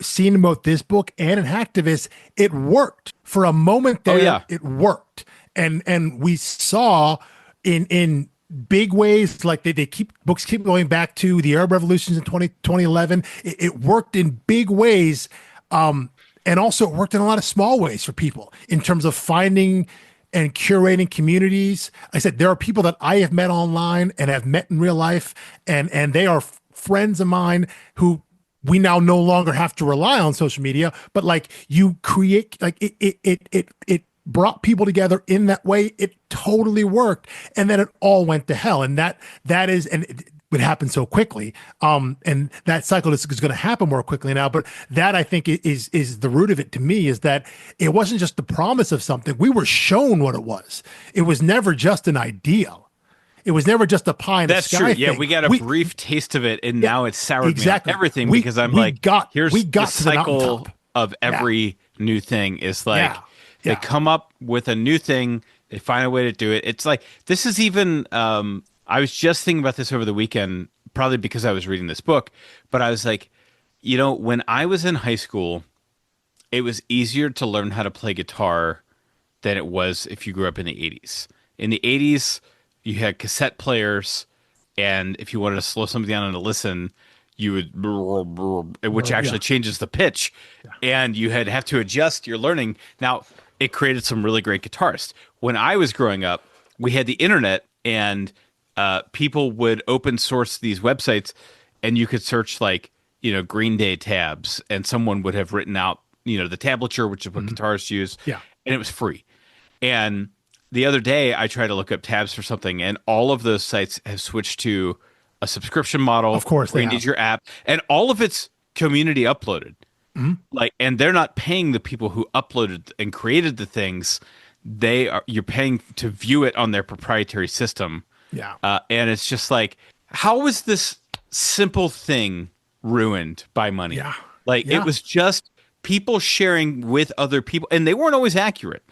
B: seeing both this book and in Hacktivist, it worked for a moment there.
A: Oh, yeah.
B: It worked, and we saw in big ways like they keep books keep going back to the Arab revolutions in 2011. It worked in big ways, and also it worked in a lot of small ways for people in terms of finding and curating communities. I said there are people that I have met online and have met in real life, and they are friends of mine who we now no longer have to rely on social media. But like you create, like it brought people together in that way. It totally worked, and then it all went to hell. And that is and. It would happen so quickly, and that cycle is going to happen more quickly now. But that I think is the root of it to me is that it wasn't just the promise of something. We were shown what it was. It was never just an ideal. It was never just a pie in
A: That's
B: the sky
A: true. Yeah,
B: thing.
A: we got a brief taste of it, and
B: Yeah,
A: now it's soured
B: exactly.
A: me on everything
B: We-
A: because I'm
B: we
A: like,
B: got-
A: here's
B: we got
A: the
B: to the
A: cycle
B: mountaintop.
A: of every new thing is like
B: Yeah.
A: they
B: Yeah.
A: come up with a new thing, they find a way to do it. It's like this is even I was just thinking about this over the weekend, probably because I was reading this book, but I was like, when I was in high school, it was easier to learn how to play guitar than it was if you grew up in the 80s. In the 80s, you had cassette players, and if you wanted to slow something down and to listen, you would, which actually changes the pitch, and you had have to adjust your learning. Now, it created some really great guitarists. When I was growing up, we had the internet, and people would open source these websites, and you could search like Green Day tabs, and someone would have written out the tablature, which is what guitarists use,
B: Yeah.
A: and it was free. And the other day, I tried to look up tabs for something, and all of those sites have switched to a subscription model.
B: Of course
A: where
B: they
A: you need
B: have.
A: your app, and all of it's community uploaded. Like, and they're not paying the people who uploaded and created the things. You're paying to view it on their proprietary system.
B: Yeah.
A: And it's just like, how was this simple thing ruined by money?
B: Yeah.
A: Like
B: Yeah.
A: it was just people sharing with other people, and they weren't always accurate.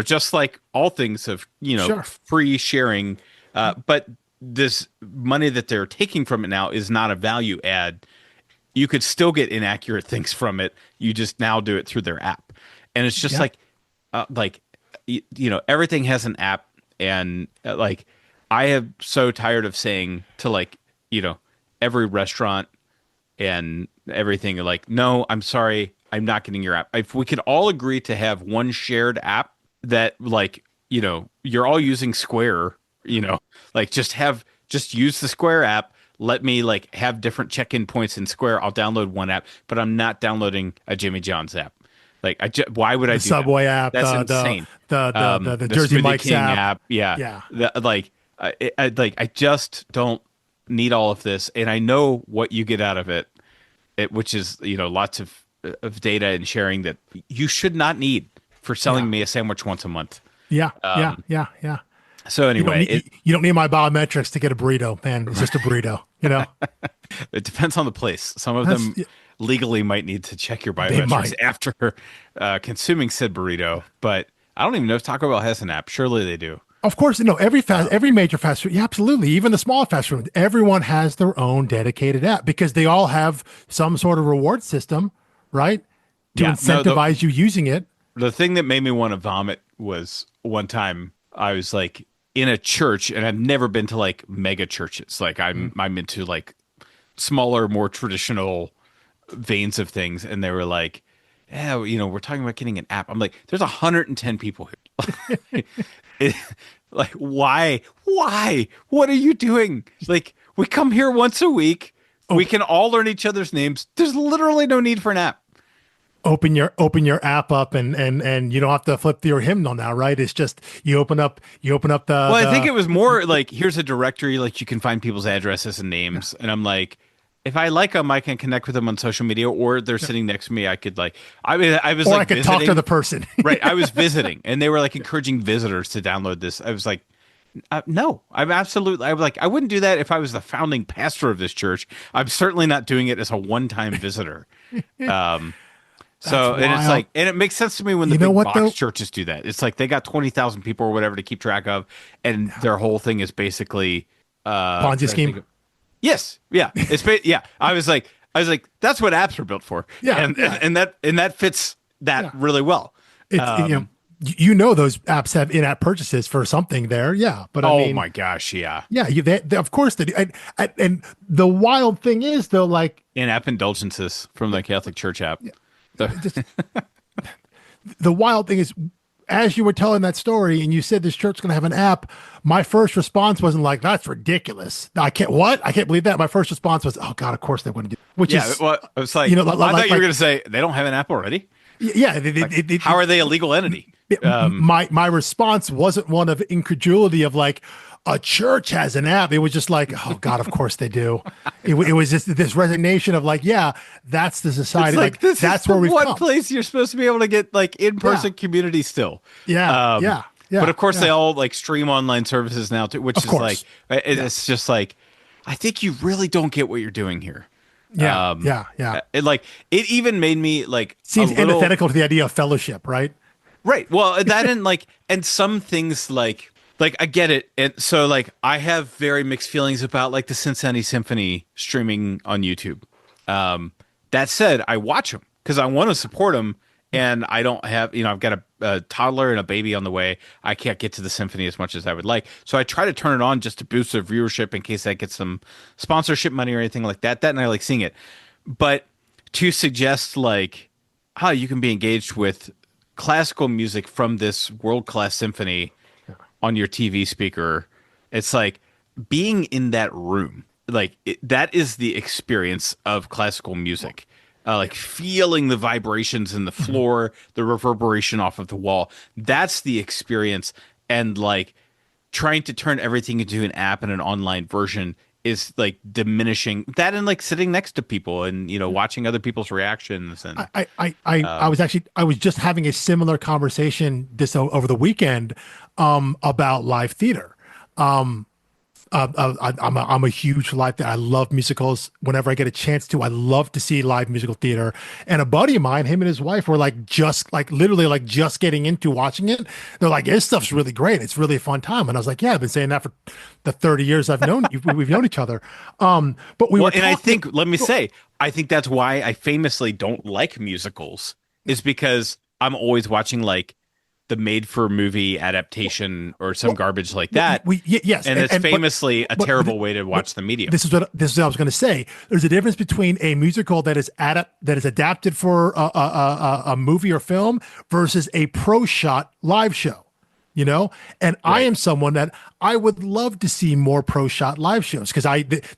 A: Just like all things of
B: Sure.
A: free sharing, but this money that they're taking from it now is not a value add. You could still get inaccurate things from it. You just now do it through their app, and it's just
B: Yeah.
A: like everything has an app, and like I am so tired of saying to you know every restaurant and everything like, no, I'm sorry, I'm not getting your app. If we could all agree to have one shared app that you're all using Square, like just use the Square app. Let me like have different check-in points in Square. I'll download one app, but I'm not downloading a Jimmy John's app. Why would I
B: The
A: do that?
B: Subway app,
A: That's
B: the
A: insane.
B: the
A: The
B: Jersey
A: Smoothie
B: Mike's
A: King
B: app.
A: app, yeah.
B: Yeah.
A: I just don't need all of this, and I know what you get out of it, which is lots of data and sharing that you should not need for
B: Yeah.
A: selling me a sandwich once a month.
B: Yeah. Yeah.
A: Um,
B: Yeah. Yeah.
A: so
B: You don't
A: anyway,
B: need you don't need my biometrics to get a burrito, man. It's just a burrito, you know.
A: it depends on the place. Some of
B: That's
A: them legally might need to check your
B: they
A: biometrics
B: might.
A: after consuming said burrito, but I don't even know if Taco Bell has an app. Surely they do.
B: Of course, no, every major fast food, yeah, absolutely. Even the small fast food, everyone has their own dedicated app because they all have some sort of reward system, right? To
A: Yeah, no,
B: incentivize you using it.
A: the thing that made me want to vomit was one time I was like in a church, and I've never been to like mega churches. Like I'm into like smaller, more traditional veins of things, and they were like, "Yeah, we're talking about getting an app." I'm like, "There's 110 people here. It- like, why? Why? What are you doing? Like, we come here once a week. We can all learn each other's names. There's literally no need for an app."
B: Open your app up and you don't have to flip through your hymnal now, right? It's just you open up
A: Well, I think
B: the
A: it was more like, here's a directory, like you can find people's addresses and names. And I'm like, if I like them, I can connect with them on social media, or they're sitting next to me. I could like, I mean, I was
B: or
A: like
B: I could talk to
A: visiting,
B: the person.
A: right? I was visiting, and they were like encouraging visitors to download this. I was like, no, I was like, I wouldn't do that if I was the founding pastor of this church. I'm certainly not doing it as a one-time visitor. Um, so,
B: That's
A: and it's
B: wild.
A: like, and it makes sense to me when the
B: You know
A: big
B: what though?
A: box churches do that. It's like they got 20,000 people or whatever to keep track of, and their whole thing is basically,
B: Ponzi
A: trying to think
B: scheme.
A: of, yes, yeah, yeah. I was like, that's what apps are built for,
B: Yeah,
A: and
B: yeah,
A: and that fits that
B: yeah.
A: really well. Um,
B: Those apps have in-app purchases for something there. Yeah, but I
A: oh
B: mean,
A: my gosh, yeah,
B: yeah, of course they do. And the wild thing is though, like
A: in-app indulgences from the Catholic Church app.
B: just the wild thing is, as you were telling that story and you said this church's going to have an app, my first response wasn't like, that's ridiculous. I can't believe that. My first response was, oh God, of course they wouldn't do, which
A: Yeah,
B: is,
A: well, I was like,
B: like,
A: I thought you were
B: like,
A: going to say they don't have an app already.
B: yeah,
A: How are they a legal entity?
B: my response wasn't one of incredulity of like a church has an app. It was just like, oh God, of course they do. It was just this resignation of like, yeah, that's the society.
A: It's like, this
B: that's
A: is the
B: where we've
A: one
B: come.
A: place you're supposed to be able to get like in-person
B: Yeah.
A: community still.
B: Yeah, yeah, yeah.
A: But of course,
B: yeah.
A: they all like stream online services now too, which
B: Of
A: is like,
B: course.
A: it's just like, I think you really don't get what you're doing here.
B: Yeah, yeah.
A: It even made me like
B: Seems
A: a little
B: antithetical to the idea of fellowship, right?
A: right. Well, that and like, and some things like I get it. And so like I have very mixed feelings about like the Cincinnati Symphony streaming on YouTube. That said, I watch them because I want to support them, and I don't have, I've got a toddler and a baby on the way. I can't get to the symphony as much as I would like. So I try to turn it on just to boost their viewership in case that gets some sponsorship money or anything like that. That and I like seeing it. But to suggest like, how you can be engaged with classical music from this world-class symphony on your TV speaker, it's like being in that room. Like that is the experience of classical music. Like feeling the vibrations in the floor, the reverberation off of the wall. That's the experience. And like trying to turn everything into an app and an online version is like diminishing that, and like sitting next to people and watching other people's reactions. And
B: I was just having a similar conversation this over the weekend about live theater. I'm a huge live. I love musicals. Whenever I get a chance to, I love to see live musical theater. And a buddy of mine, him and his wife, were like just like literally like just getting into watching it. They're like, "This stuff's really great. It's really a fun time." And I was like, "Yeah, I've been saying that for the 30 years I've known you. We've known each other." But we
A: Well,
B: were
A: and I
B: talking.
A: think, let me say, I think that's why I famously don't like musicals, is because I'm always watching like the made for movie adaptation or some
B: Well,
A: garbage like that.
B: yes,
A: And it's
B: and
A: famously a
B: but
A: terrible way to watch the medium.
B: this is what I was going to say. There's a difference between a musical that is adapted for a movie or film versus a pro shot live show. You know, and I
A: Right.
B: am someone that I would love to see more pro shot live shows because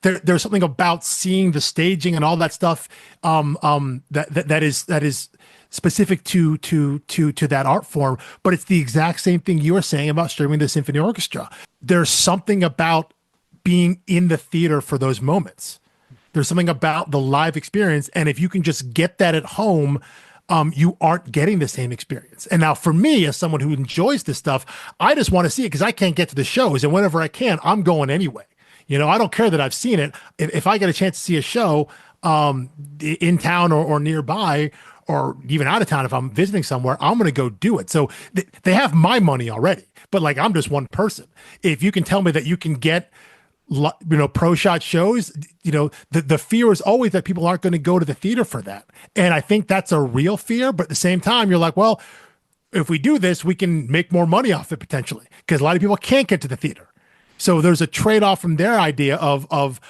B: there's something about seeing the staging and all that stuff that is specific to that art form. But it's the exact same thing you were saying about streaming the symphony orchestra. There's something about being in the theater for those moments. There's something about the live experience, and if you can just get that at home, you aren't getting the same experience. And now, for me, as someone who enjoys this stuff, I just want to see it because I can't get to the shows, and whenever I can, I'm going anyway. You know, I don't care that I've seen it. If I get a chance to see a show in town or nearby, or even out of town, if I'm visiting somewhere, I'm going to go do it. So they have my money already, but like I'm just one person. If you can tell me that you can get pro shot shows, the fear is always that people aren't going to go to the theater for that. And I think that's a real fear, but at the same time you're like, well, if we do this, we can make more money off it potentially because a lot of people can't get to the theater. So there's a trade-off from their idea of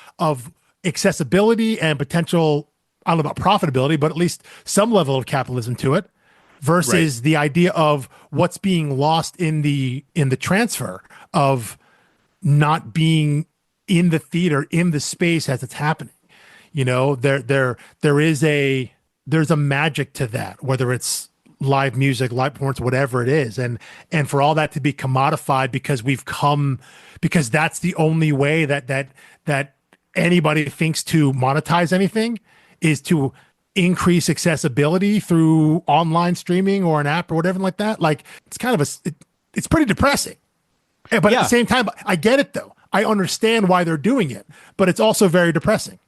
B: accessibility and potential, I don't know about profitability, but at least some level of capitalism to it,
A: Right.
B: versus the idea of what's being lost in the transfer of not being in the theater, in the space as it's happening. There is there's a magic to that, whether it's live music, live performance, whatever it is. And for all that to be commodified because that's the only way that anybody thinks to monetize anything is to increase accessibility through online streaming or an app or whatever like that. Like it's kind of it's pretty depressing. But at the
A: Yeah.
B: same time, I get it though. I understand why they're doing it, but it's also very depressing.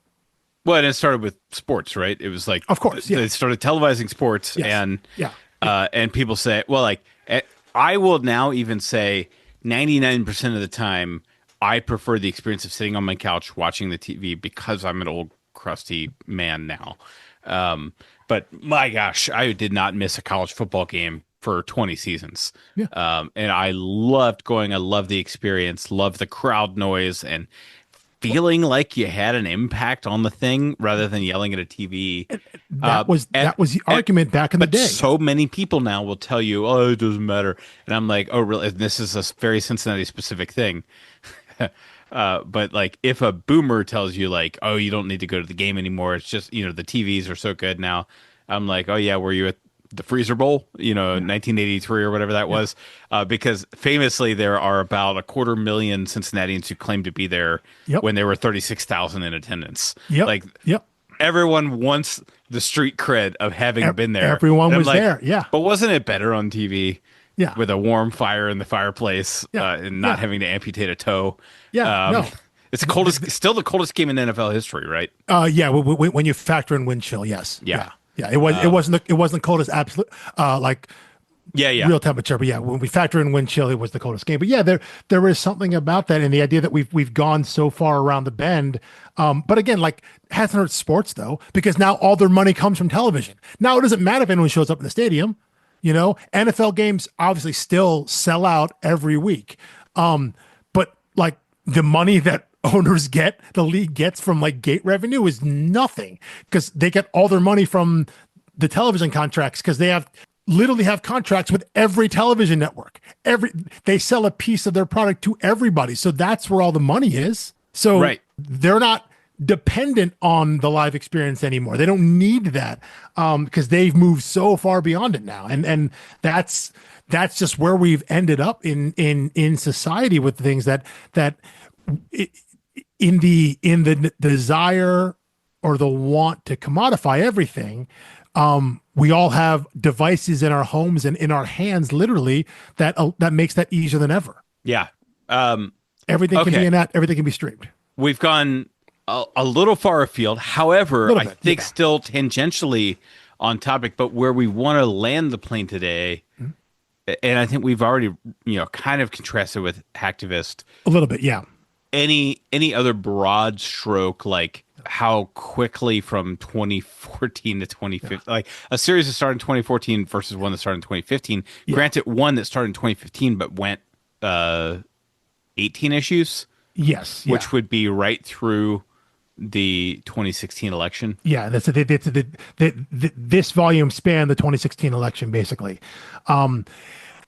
A: Well, and it started with sports, right? It was like
B: Of course, yeah.
A: they started televising sports,
B: Yes. Yeah. Yeah.
A: and people say, well, like I will now even say 99% of the time I prefer the experience of sitting on my couch watching the TV because I'm an old crusty man now. But my gosh, I did not miss a college football game for 20 seasons.
B: Yeah.
A: And I loved going. I loved the experience, loved the crowd noise, and feeling like you had an impact on the thing rather than yelling at a TV. And,
B: That was the
A: and
B: argument back in the
A: but
B: day.
A: so many people now will tell you, "Oh, it doesn't matter," and I'm like, "Oh, really?" And this is a very Cincinnati specific thing. But like, if a boomer tells you, like, "Oh, you don't need to go to the game anymore," it's just the TVs are so good now. I'm like, "Oh yeah, were you at the Freezer Bowl, 1983 or whatever that was?" Because famously, there are about 250,000 Cincinnatians who claim to be there
B: Yep.
A: when there were 36,000 in attendance.
B: Yep.
A: Like
B: Yep.
A: everyone wants the street cred of having been there.
B: Everyone
A: And I'm
B: was
A: like,
B: there. Yeah.
A: but wasn't it better on TV
B: Yeah.
A: with a warm fire in the fireplace
B: Yeah.
A: and not
B: Yeah.
A: having to amputate a toe?
B: Yeah. No.
A: It's the coldest, still the coldest game in NFL history, right?
B: Yeah. When you factor in wind chill, yes.
A: Yeah.
B: Yeah. Yeah. It wasn't cold as absolute like
A: Yeah, yeah.
B: real temperature, but yeah, when we factor in wind chill, it was the coldest game. But yeah, there is something about that, and the idea that we've gone so far around the bend. But again, like hasn't hurt sports though, because now all their money comes from television. Now it doesn't matter if anyone shows up in the stadium. NFL games obviously still sell out every week. But like the money that owners get, the league gets from like gate revenue is nothing because they get all their money from the television contracts because they literally have contracts with every television network. They sell a piece of their product to everybody. So that's where all the money is. So
A: Right.
B: they're not dependent on the live experience anymore. They don't need that because they've moved so far beyond it now. And that's just where we've ended up in society with things that in the desire or the want to commodify everything. We all have devices in our homes and in our hands, literally, that makes that easier than ever.
A: Yeah.
B: Everything can be
A: Okay,
B: in that. Everything can be streamed.
A: we've gone a little far afield.
B: A
A: However,
B: little
A: I
B: bit,
A: think
B: yeah.
A: still tangentially on topic, but where we want to land the plane today, and I think we've already, kind of contrasted with hacktivist.
B: A little bit, yeah.
A: Any other broad stroke, like how quickly from 2014 to
B: Yeah.
A: 2015, like a series that started in 2014 versus one that started in 2015.
B: Yeah.
A: Granted, one that started in 2015 but went 18 issues,
B: Yes. Yeah.
A: which would be right through the 2016 election.
B: Yeah. This volume spanned the 2016 election, basically.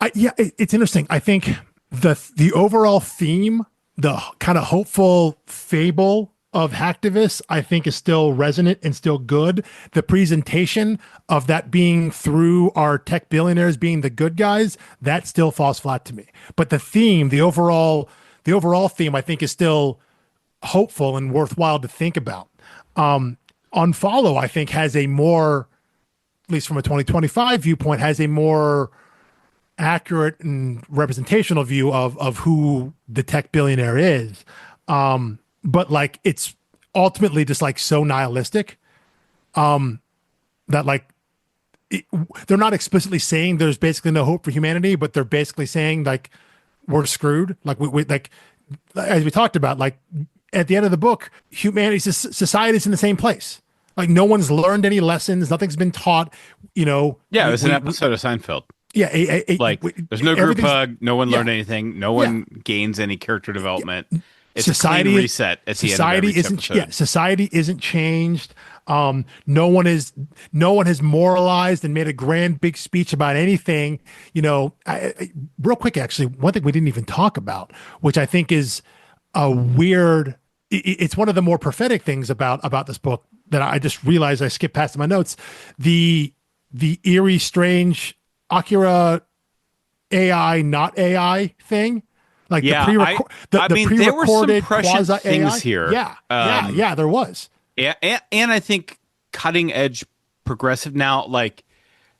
B: It's interesting. I think the overall theme, the kind of hopeful fable of hacktivists, I think is still resonant and still good. The presentation of that being through our tech billionaires being the good guys, that still falls flat to me. But the theme, the overall theme, I think is still hopeful and worthwhile to think about. Unfollow, I think, has a more, at least from a 2025 viewpoint, has a more accurate and representational view of who the tech billionaire is. But like it's ultimately just like so nihilistic that like it, they're not explicitly saying there's basically no hope for humanity, but they're basically saying like we're screwed. Like we like as we talked about, like at the end of the book, humanity, society's in the same place. Like no one's learned any lessons, nothing's been taught. You know,
A: Yeah, it was an episode of Seinfeld.
B: yeah,
A: Like, there's no group
B: everything's
A: hug. No one
B: yeah,
A: learned anything. No
B: yeah.
A: one gains any character development. It's a clean
B: Society
A: reset at the end of every episode.
B: Society isn't changed. No one has moralized and made a grand big speech about anything. You know, real quick, actually, one thing we didn't even talk about, which I think is a weird. It's one of the more prophetic things about this book that I just realized I skipped past in my notes. The eerie, strange Akira AI, not AI thing. Like
A: Yeah,
B: the
A: mean, there were some
B: pre-recorded
A: prescient
B: quasi AI.
A: things here.
B: Yeah, there was.
A: And I think cutting edge progressive now, like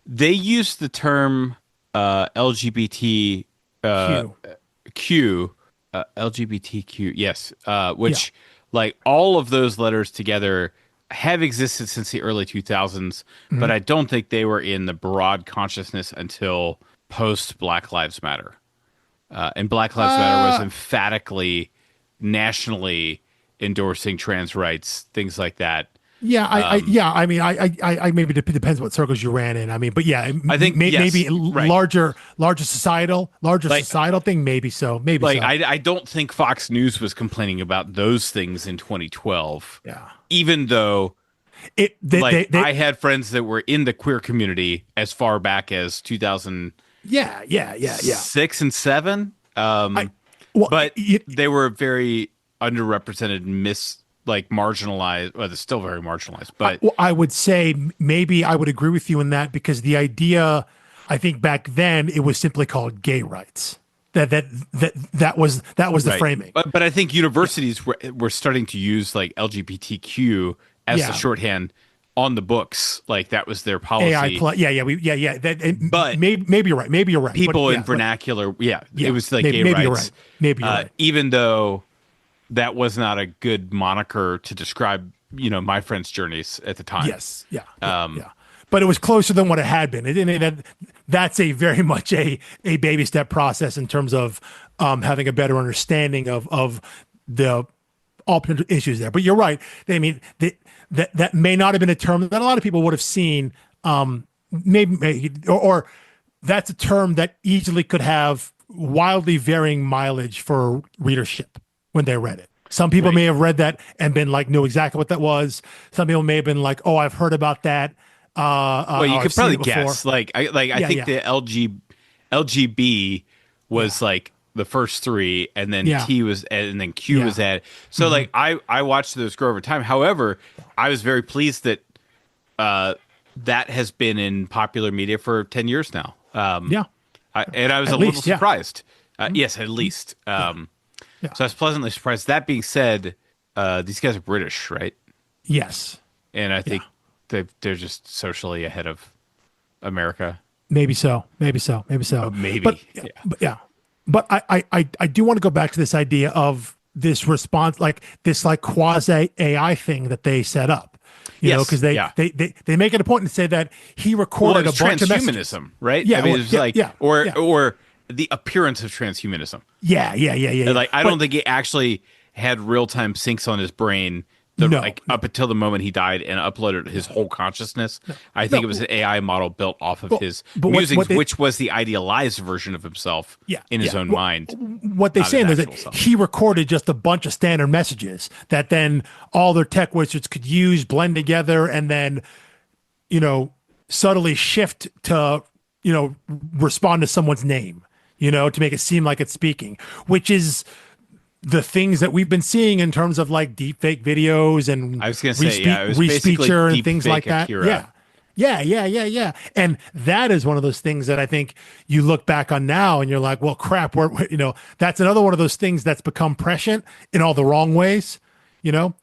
A: they use the term LGBT uh,
B: Q.
A: Q, LGBTQ, yes,
B: Yeah.
A: which like all of those letters together have existed since the early 2000s, but I don't think they were in the broad consciousness until post Black Lives Matter. And Black Lives Matter was emphatically nationally endorsing trans rights, things like that.
B: Yeah, I mean, I maybe it depends what circles you ran in. I mean, but yeah,
A: I think yes,
B: maybe
A: right.
B: larger
A: Like,
B: societal thing, maybe so, maybe
A: like
B: so.
A: I don't think Fox News was complaining about those things in 2012,
B: Yeah,
A: even though
B: it
A: I had friends that were in the queer community as far back as 2006
B: yeah.
A: and 7.
B: I well,
A: But they were very underrepresented, marginalized. Well, they're still very marginalized, but
B: I would say maybe I would agree with you in that because the idea, I think back then it was simply called gay rights. That was the
A: right.
B: framing.
A: But I think universities were starting to use like LGBTQ as the
B: Yeah.
A: shorthand on the books. Like that was their
B: AI
A: policy.
B: plus, yeah. That
A: But
B: maybe you're right. Maybe you're right.
A: people
B: But
A: in vernacular, it
B: yeah,
A: was like
B: maybe
A: gay
B: maybe you're
A: rights.
B: right. Maybe you're right.
A: Even though that was not a good moniker to describe, my friends' journeys at the time.
B: Yes, yeah. But it was closer than what it had been. That's a very much a baby step process in terms of having a better understanding of the all potential issues there. But you're right. I mean, that may not have been a term that a lot of people would have seen. Or that's a term that easily could have wildly varying mileage for readership when they read it. Some people
A: Right.
B: may have read that and been like, knew exactly what that was. Some people may have been like, oh, I've heard about that.
A: Well, you
B: Or
A: could
B: I've seen
A: probably
B: it before.
A: guess. I
B: Yeah,
A: think
B: yeah,
A: the LGB was
B: yeah,
A: like the first three, and then
B: yeah,
A: T was, and then Q
B: yeah.
A: was added. So like I watched those grow over time. However, I was very pleased that that has been in popular media for 10 years now.
B: Yeah,
A: And I was a
B: at
A: little
B: least, yeah.
A: surprised. Yes, at least.
B: Yeah.
A: So I was pleasantly surprised. That being said, these guys are British, right?
B: Yes.
A: And I
B: Yeah.
A: think they're just socially ahead of America.
B: Maybe so. Maybe so. Maybe so.
A: Maybe.
B: But
A: Yeah.
B: but yeah. but I do want to go back to this idea of this response, like this like quasi AI thing that they set up,
A: Yes,
B: because
A: yeah.
B: they make it a point to say that he
A: Well,
B: recorded a
A: it's
B: bunch of messages.
A: transhumanism, right? I
B: Yeah,
A: mean,
B: well,
A: it's
B: yeah,
A: like
B: yeah,
A: or
B: yeah,
A: or the appearance of transhumanism. And,
B: yeah.
A: like, I don't
B: But
A: think he actually had real time syncs on his brain.
B: no,
A: Like up until the moment he died and uploaded his whole consciousness. I think it was
B: no.
A: an AI model built off of
B: Well,
A: his
B: but what
A: musings,
B: they
A: which was the idealized version of himself in his own
B: Well,
A: mind,
B: what they
A: not
B: say
A: his
B: is that
A: actual self.
B: he recorded just a bunch of standard messages that then all their tech wizards could use, blend together, and then you know subtly shift to respond to someone's name, to make it seem like it's speaking, which is the things that we've been seeing in terms of like deep fake videos and
A: I was gonna say, yeah, it was basically
B: respeecher and
A: deep
B: things like
A: fake
B: that.
A: Akira.
B: Yeah. And that is one of those things that I think you look back on now and you're like, well, crap, that's another one of those things that's become prescient in all the wrong ways. You know,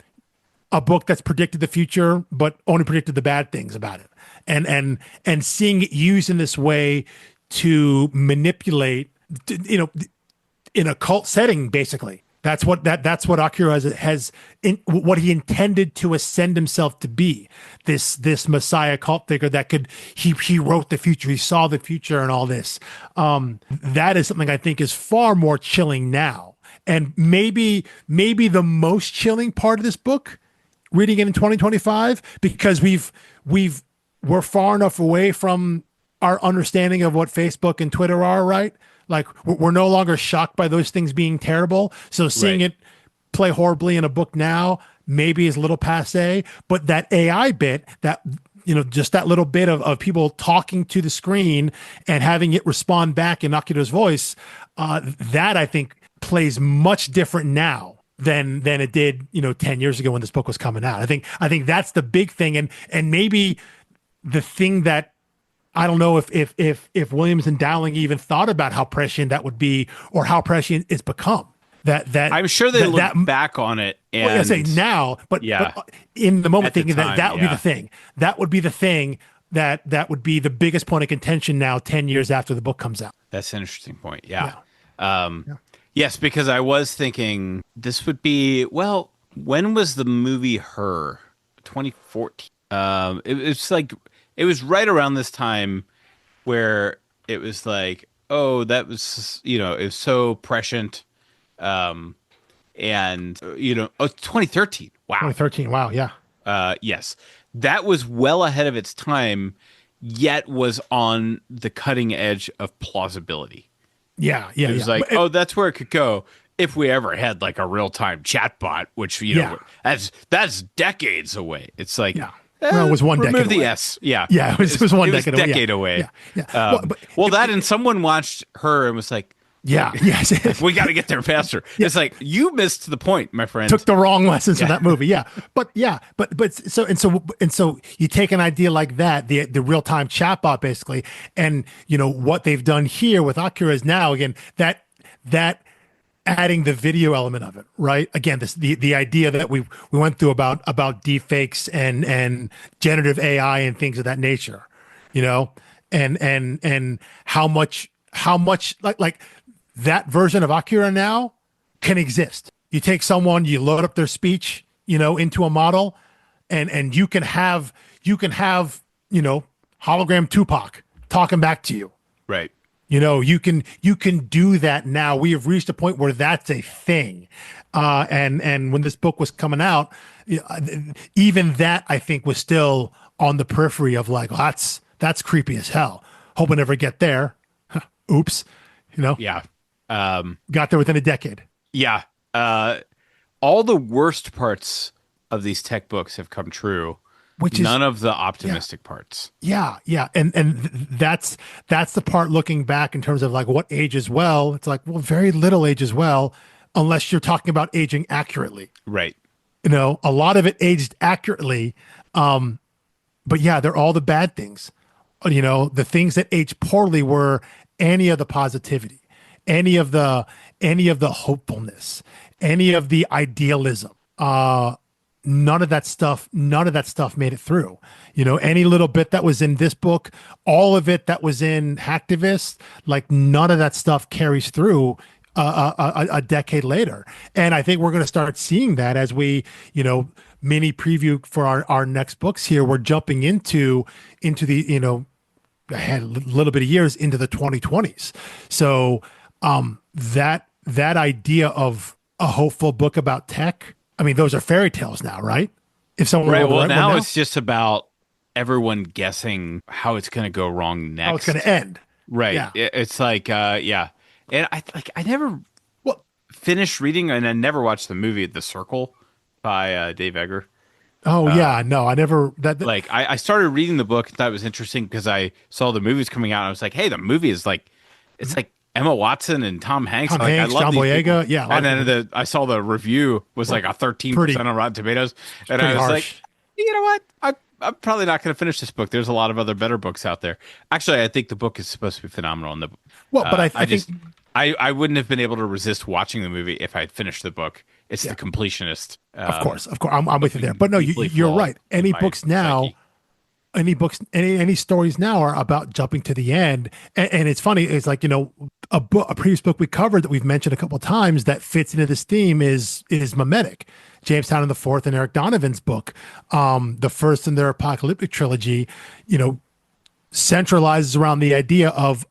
B: a book that's predicted the future, but only predicted the bad things about it. And seeing it used in this way to manipulate, in a cult setting, basically. That's what Akira has in what he intended to ascend himself to be. This Messiah cult figure that could he wrote the future, he saw the future, and all this. That is something I think is far more chilling now, and maybe the most chilling part of this book, reading it in 2025, because we're far enough away from our understanding of what Facebook and Twitter are, right? Like we're no longer shocked by those things being terrible. So seeing
A: Right.
B: it play horribly in a book now maybe is a little passe, but that AI bit, that just that little bit of people talking to the screen and having it respond back in Akira's voice, that I think plays much different now than it did 10 years ago when this book was coming out. I think that's the big thing, and maybe the thing that I don't know if Williams and Dowling even thought about how prescient that would be, or how prescient it's become.
A: I'm sure they look back on it
B: well, I say
A: and
B: now, but
A: yeah,
B: in the moment
A: at the
B: thinking that
A: time,
B: that would be the
A: yeah.
B: thing. That would be the thing that would be the biggest point of contention now, 10 years after the book comes out.
A: That's an interesting point.
B: Yeah.
A: Yeah. Yes, because I was thinking this would be, well, when was the movie Her? 2014. It's like it was right around this time where it was like, oh, that was, it was so prescient. And oh, 2013. Wow.
B: 2013. Wow. Yeah.
A: Yes. That was well ahead of its time, yet was on the cutting edge of plausibility.
B: Yeah.
A: It was like, oh, that's where it could go if we ever had like a real-time chatbot, which, that's decades away. It's like,
B: yeah. Well, it was one
A: remove
B: decade
A: the
B: away.
A: S. Yeah.
B: Yeah. It was one decade
A: away.
B: Yeah. Yeah.
A: Well, that and someone watched Her and was like,
B: yeah. Yes.
A: we got to get there faster. It's like, you missed the point, my friend.
B: Took the wrong lessons from that movie. But so you take an idea like that, the real-time chatbot basically, and what they've done here with Akira is now, again, that adding the video element of it, right? Again, the idea that we went through about deepfakes and generative AI and things of that nature, and how much like that version of Akira now can exist. You take someone, you load up their speech, into a model, and you can have hologram Tupac talking back to you.
A: Right.
B: You can do that now. We have reached a point where that's a thing. And when this book was coming out, even that I think was still on the periphery of like, oh, that's creepy as hell. Hope I never get there. Oops.
A: Yeah.
B: Got there within a decade.
A: Yeah. All the worst parts of these tech books have come true.
B: Which is
A: none of the optimistic parts.
B: Yeah. And that's the part looking back in terms of like what ages well. It's like, well, very little ages well, unless you're talking about aging accurately.
A: Right.
B: A lot of it aged accurately. But yeah, they're all the bad things. The things that aged poorly were any of the positivity, any of the hopefulness, any of the idealism. none of that stuff made it through. Any little bit that was in this book, all of it that was in Hacktivist, like none of that stuff carries through a decade later. And I think we're going to start seeing that as we, mini preview for our next books here. We're jumping into the, ahead a little bit of years into the 2020s. So that idea of a hopeful book about tech, I mean, those are fairy tales now, right? If someone
A: Right.
B: were to
A: Well,
B: write one
A: now
B: now,
A: it's just about everyone guessing how it's going to go wrong
B: how it's going
A: next.
B: to end.
A: Right.
B: Yeah.
A: It's like, yeah. And I never
B: Well,
A: finished reading, and I never watched the movie The Circle by Dave Egger.
B: oh yeah, no, I never
A: Like I started reading the book and thought it was interesting because I saw the movies coming out. And I was like, hey, the movie is like, it's like Emma Watson and Tom Hanks.
B: Tom
A: Like I
B: Hanks,
A: love
B: John
A: these people.
B: Boyega. Yeah, a lot
A: And
B: of
A: then
B: people.
A: I saw the review was like
B: Well,
A: a 13%
B: pretty
A: on Rotten Tomatoes, and I
B: pretty
A: was like,
B: harsh.
A: you know what? I'm probably not going to finish this book. There's a lot of other better books out there. Actually, I think the book is supposed to be phenomenal. And
B: Well, but I
A: I
B: think
A: just I wouldn't have been able to resist watching the movie if I had finished the book. It's the
B: yeah,
A: completionist,
B: of course, I'm with you there. But no,
A: deeply
B: you're
A: flawed
B: right.
A: in
B: Any
A: my
B: books now
A: psyche.
B: any stories now are about jumping to the end, and it's funny, it's like a previous book we covered that we've mentioned a couple of times that fits into this theme is Mimetic, Jamestown and the Fourth, and Eric Donovan's book, the first in their apocalyptic trilogy, centralizes around the idea of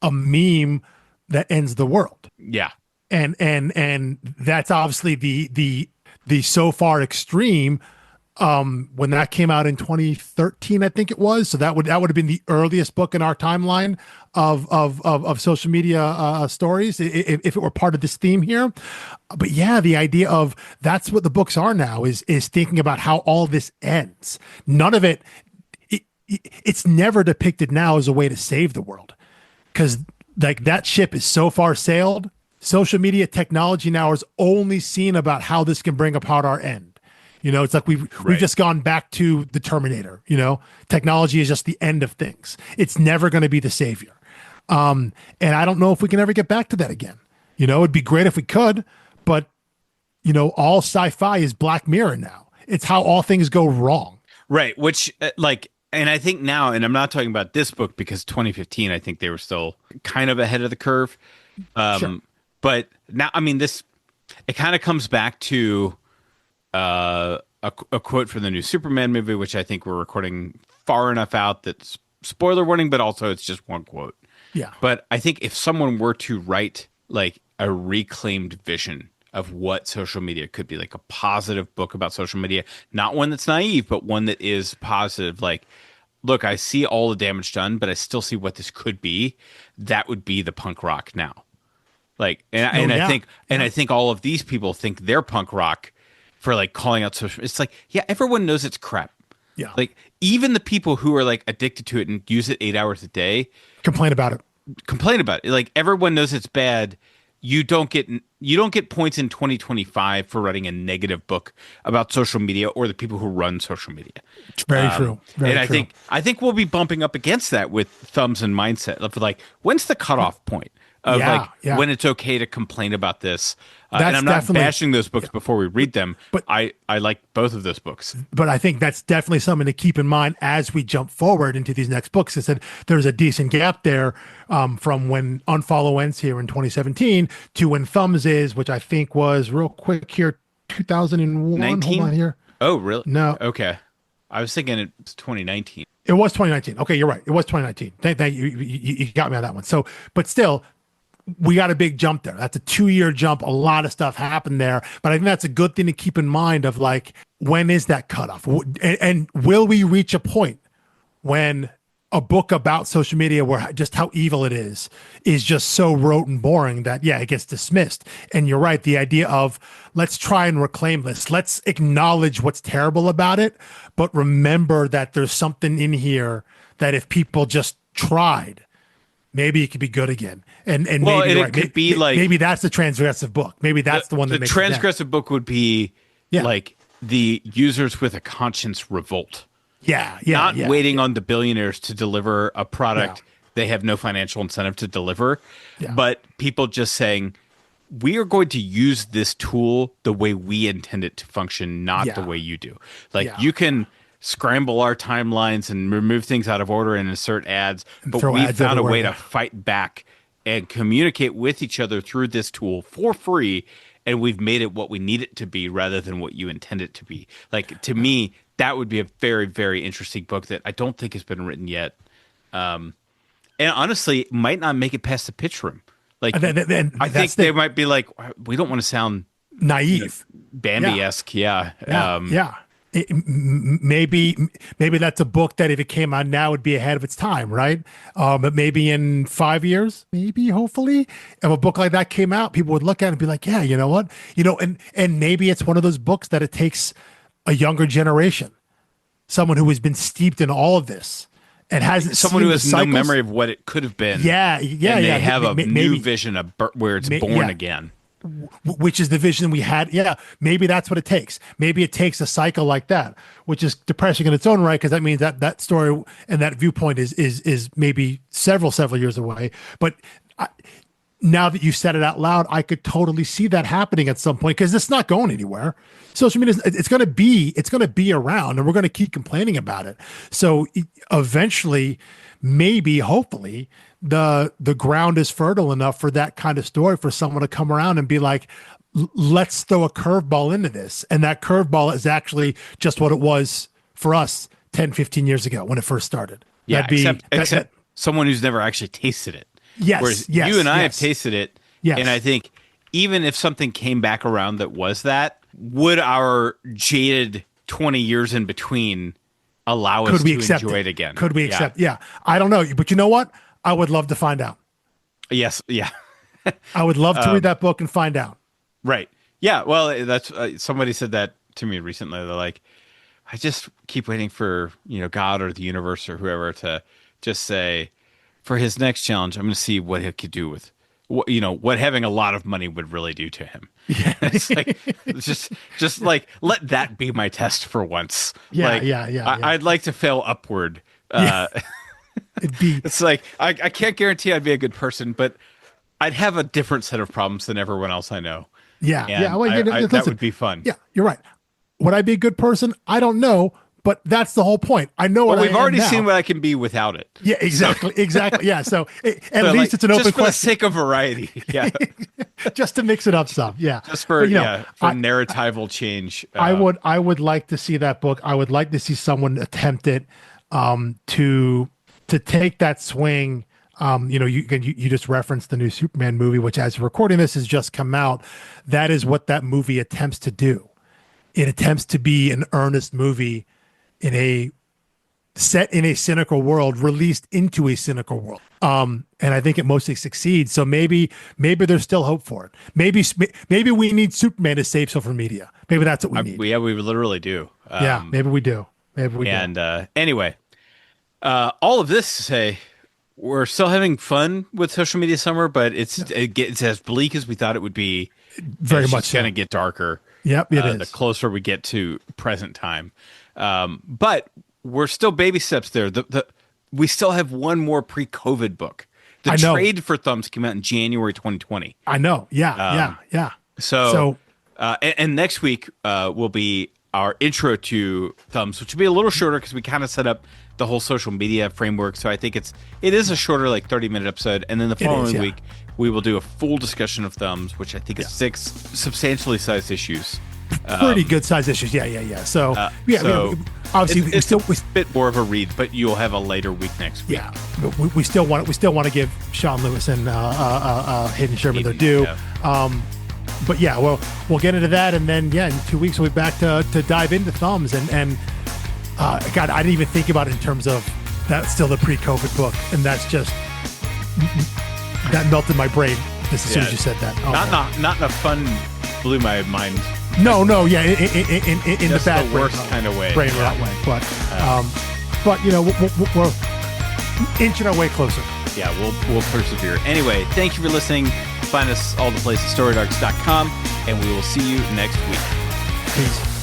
B: a meme that ends the world,
A: Yeah.
B: and that's obviously the so far extreme. When that came out in 2013, I think it was. So that would have been the earliest book in our timeline of social media stories, if it were part of this theme here. But yeah, the idea of that's what the books are now is thinking about how all this ends. None of it's never depicted now as a way to save the world, because like that ship is so far sailed. Social media technology now is only seen about how this can bring about our end. It's like we've
A: Right.
B: just gone back to the Terminator. Technology is just the end of things. It's never going to be the savior. And I don't know if we can ever get back to that again. It'd be great if we could, but all sci-fi is Black Mirror now. It's how all things go wrong.
A: Right. Which, like, and I think now, and I'm not talking about this book because 2015, I think they were still kind of ahead of the curve.
B: Sure.
A: But now, I mean, it kind of comes back to a quote from the new Superman movie, which I think we're recording far enough out that's spoiler warning, but also it's just one quote.
B: Yeah.
A: But I think if someone were to write like a reclaimed vision of what social media could be, like a positive book about social media, not one that's naive, but one that is positive, like, look, I see all the damage done, but I still see what this could be. That would be the punk rock now. Like, and I
B: Yeah.
A: think, and I think all of these people think they're punk rock for like calling out social. It's like, yeah, everyone knows it's crap.
B: Yeah.
A: Like even the people who are like addicted to it and use it 8 hours a day
B: Complain about it.
A: complain about it. Like everyone knows it's bad. You don't get points in 2025 for writing a negative book about social media or the people who run social media.
B: It's very true. Very
A: And
B: true.
A: I think we'll be bumping up against that with thumbs and mindset of like, when's the cutoff point of
B: Yeah,
A: like
B: yeah.
A: when it's okay to complain about this? And
B: That's
A: I'm not
B: definitely-
A: bashing those books before we read them,
B: But-
A: but I like both of those books.
B: But I think that's definitely something to keep in mind as we jump forward into these next books. I said there's a decent gap there, from when Unfollow ends here in 2017 to when Thumbs is, which I think was real quick here, 2001.
A: 19?
B: Hold on here.
A: Oh, really?
B: No.
A: Okay. I was thinking it was 2019.
B: It was 2019. Okay, you're right. It was 2019. Thank you. You got me on that one. So, but still, we got a big jump there. That's a 2-year jump. A lot of stuff happened there. But I think that's a good thing to keep in mind of like, when is that cutoff? And will we reach a point when a book about social media where just how evil it is just so rote and boring that, yeah, it gets dismissed. And you're right. The idea of let's try and reclaim this. Let's acknowledge what's terrible about it, but remember that there's something in here that if people just tried, maybe it could be good again. And
A: Well,
B: maybe
A: and
B: you're
A: it
B: right.
A: could be like
B: maybe that's the transgressive book. Maybe that's the one that
A: the
B: makes it down.
A: transgressive book would be
B: Yeah.
A: like the users with a conscience revolt.
B: Yeah,
A: Not
B: yeah.
A: waiting on the billionaires to deliver a product
B: Yeah.
A: they have no financial incentive to deliver,
B: Yeah.
A: but people just saying, we are going to use this tool the way we intend it to function, not the
B: Yeah.
A: way you do. Like
B: Yeah.
A: you can scramble our timelines and remove things out of order and insert ads,
B: And
A: but
B: throw
A: we
B: ads
A: found a
B: everywhere.
A: way to
B: Yeah.
A: fight back and communicate with each other through this tool for free. And we've made it what we need it to be rather than what you intend it to be. Like to me, that would be a very, very interesting book that I don't think has been written yet. And honestly, might not make it past the pitch room. Like,
B: And
A: I
B: that's
A: think they might be like, we don't want to sound
B: naive.
A: Bambi-esque. Yeah.
B: Yeah, yeah. Maybe that's a book that if it came out now would be ahead of its time, right? But maybe in 5 years, maybe hopefully, if a book like that came out, people would look at it and be like, yeah, you know what, and maybe it's one of those books that it takes a younger generation, someone who has been steeped in all of this and hasn't
A: Someone
B: seen
A: who
B: the
A: has no
B: cycles.
A: memory of what it could have been.
B: Yeah, yeah,
A: And
B: yeah.
A: they have a
B: Maybe,
A: new vision of where it's born
B: yeah.
A: again.
B: which is the vision we had. Yeah, maybe that's what it takes. Maybe it takes a cycle like that, which is depressing in its own right, because that means that that story and that viewpoint is maybe several years away. But now that you said it out loud, I could totally see that happening at some point, because it's not going anywhere. Social media, it's going to be around, and we're going to keep complaining about it. So eventually, maybe, hopefully, the ground is fertile enough for that kind of story, for someone to come around and be like, let's throw a curveball into this. And that curveball is actually just what it was for us 10, 15 years ago when it first started.
A: Yeah,
B: That'd
A: except someone who's never actually tasted it.
B: Yes,
A: Whereas
B: yes,
A: you and I have
B: yes.
A: tasted it.
B: Yes.
A: And I think even if something came back around that was that, would our jaded 20 years in between allow us to enjoy it again?
B: Could we accept? Yeah. I don't know. But you know what? I would love to find out.
A: Yes. Yeah.
B: I would love to read that book and find out.
A: Right. Yeah. Well, that's somebody said that to me recently. They're like, I just keep waiting for, God or the universe or whoever to just say, for his next challenge, I'm going to see what he could do with, what having a lot of money would really do to him. Yeah. It's like, just like, let that be my test for once.
B: Yeah,
A: like,
B: yeah.
A: I'd like to fail upward. It's like, I can't guarantee I'd be a good person, but I'd have a different set of problems than everyone else I know.
B: Yeah.
A: And
B: Yeah. Well,
A: that
B: listen,
A: would be fun.
B: Yeah, you're right. Would I be a good person? I don't know, but that's the whole point. I know what
A: Well, we've
B: I am
A: already
B: now.
A: seen what I can be without it.
B: Yeah, exactly. Exactly. Yeah. So at
A: So,
B: least it's an open
A: just for the
B: question,
A: sake of variety. Yeah.
B: just to mix it up some. Yeah.
A: Just for,
B: But,
A: for narratival change.
B: I would like to see that book. I would like to see someone attempt it, to take that swing. You just referenced the new Superman movie, which, as you're recording this, has just come out. That is what that movie attempts to do. It attempts to be an earnest movie set in a cynical world, released into a cynical world. And I think it mostly succeeds. So maybe there's still hope for it. Maybe we need Superman to save social media. Maybe that's what we need.
A: Yeah, we literally do.
B: Yeah, maybe we do.
A: And anyway, all of this to say, we're still having fun with social media summer, but it's as bleak as we thought it would be.
B: Very
A: it's
B: much
A: just
B: so.
A: going to get darker.
B: Yep, it is.
A: The closer we get to present time. But we're still baby steps there. We still have one more pre-COVID book. The Trade for Thumbs came out in January 2020.
B: I know. Yeah.
A: So and next week will be our intro to Thumbs, which will be a little shorter because we kind of set up the whole social media framework. So I think it is a shorter, like 30-minute episode. And then the following week, we will do a full discussion of Thumbs, which I think is 6 substantially sized issues.
B: Pretty good size issues. Yeah. So obviously
A: it's a bit more of a read, but you'll have a later week next week.
B: Yeah, but we still want to give Sean Lewis and Hayden Sherman their due.
A: Yeah.
B: But yeah, we'll get into that, and then in 2 weeks we'll be back to dive into Thumbs, and God, I didn't even think about it in terms of that's still the pre-COVID book, and that's just that melted my brain just as soon as you said that. Oh,
A: not in a fun, blew my mind.
B: No, yeah, in the bad
A: the worst kind of way.
B: Brain that way, but we're inching our way closer.
A: Yeah, we'll persevere. Anyway, thank you for listening. Find us all the places, storiedarcs.com, and we will see you next week.
B: Peace.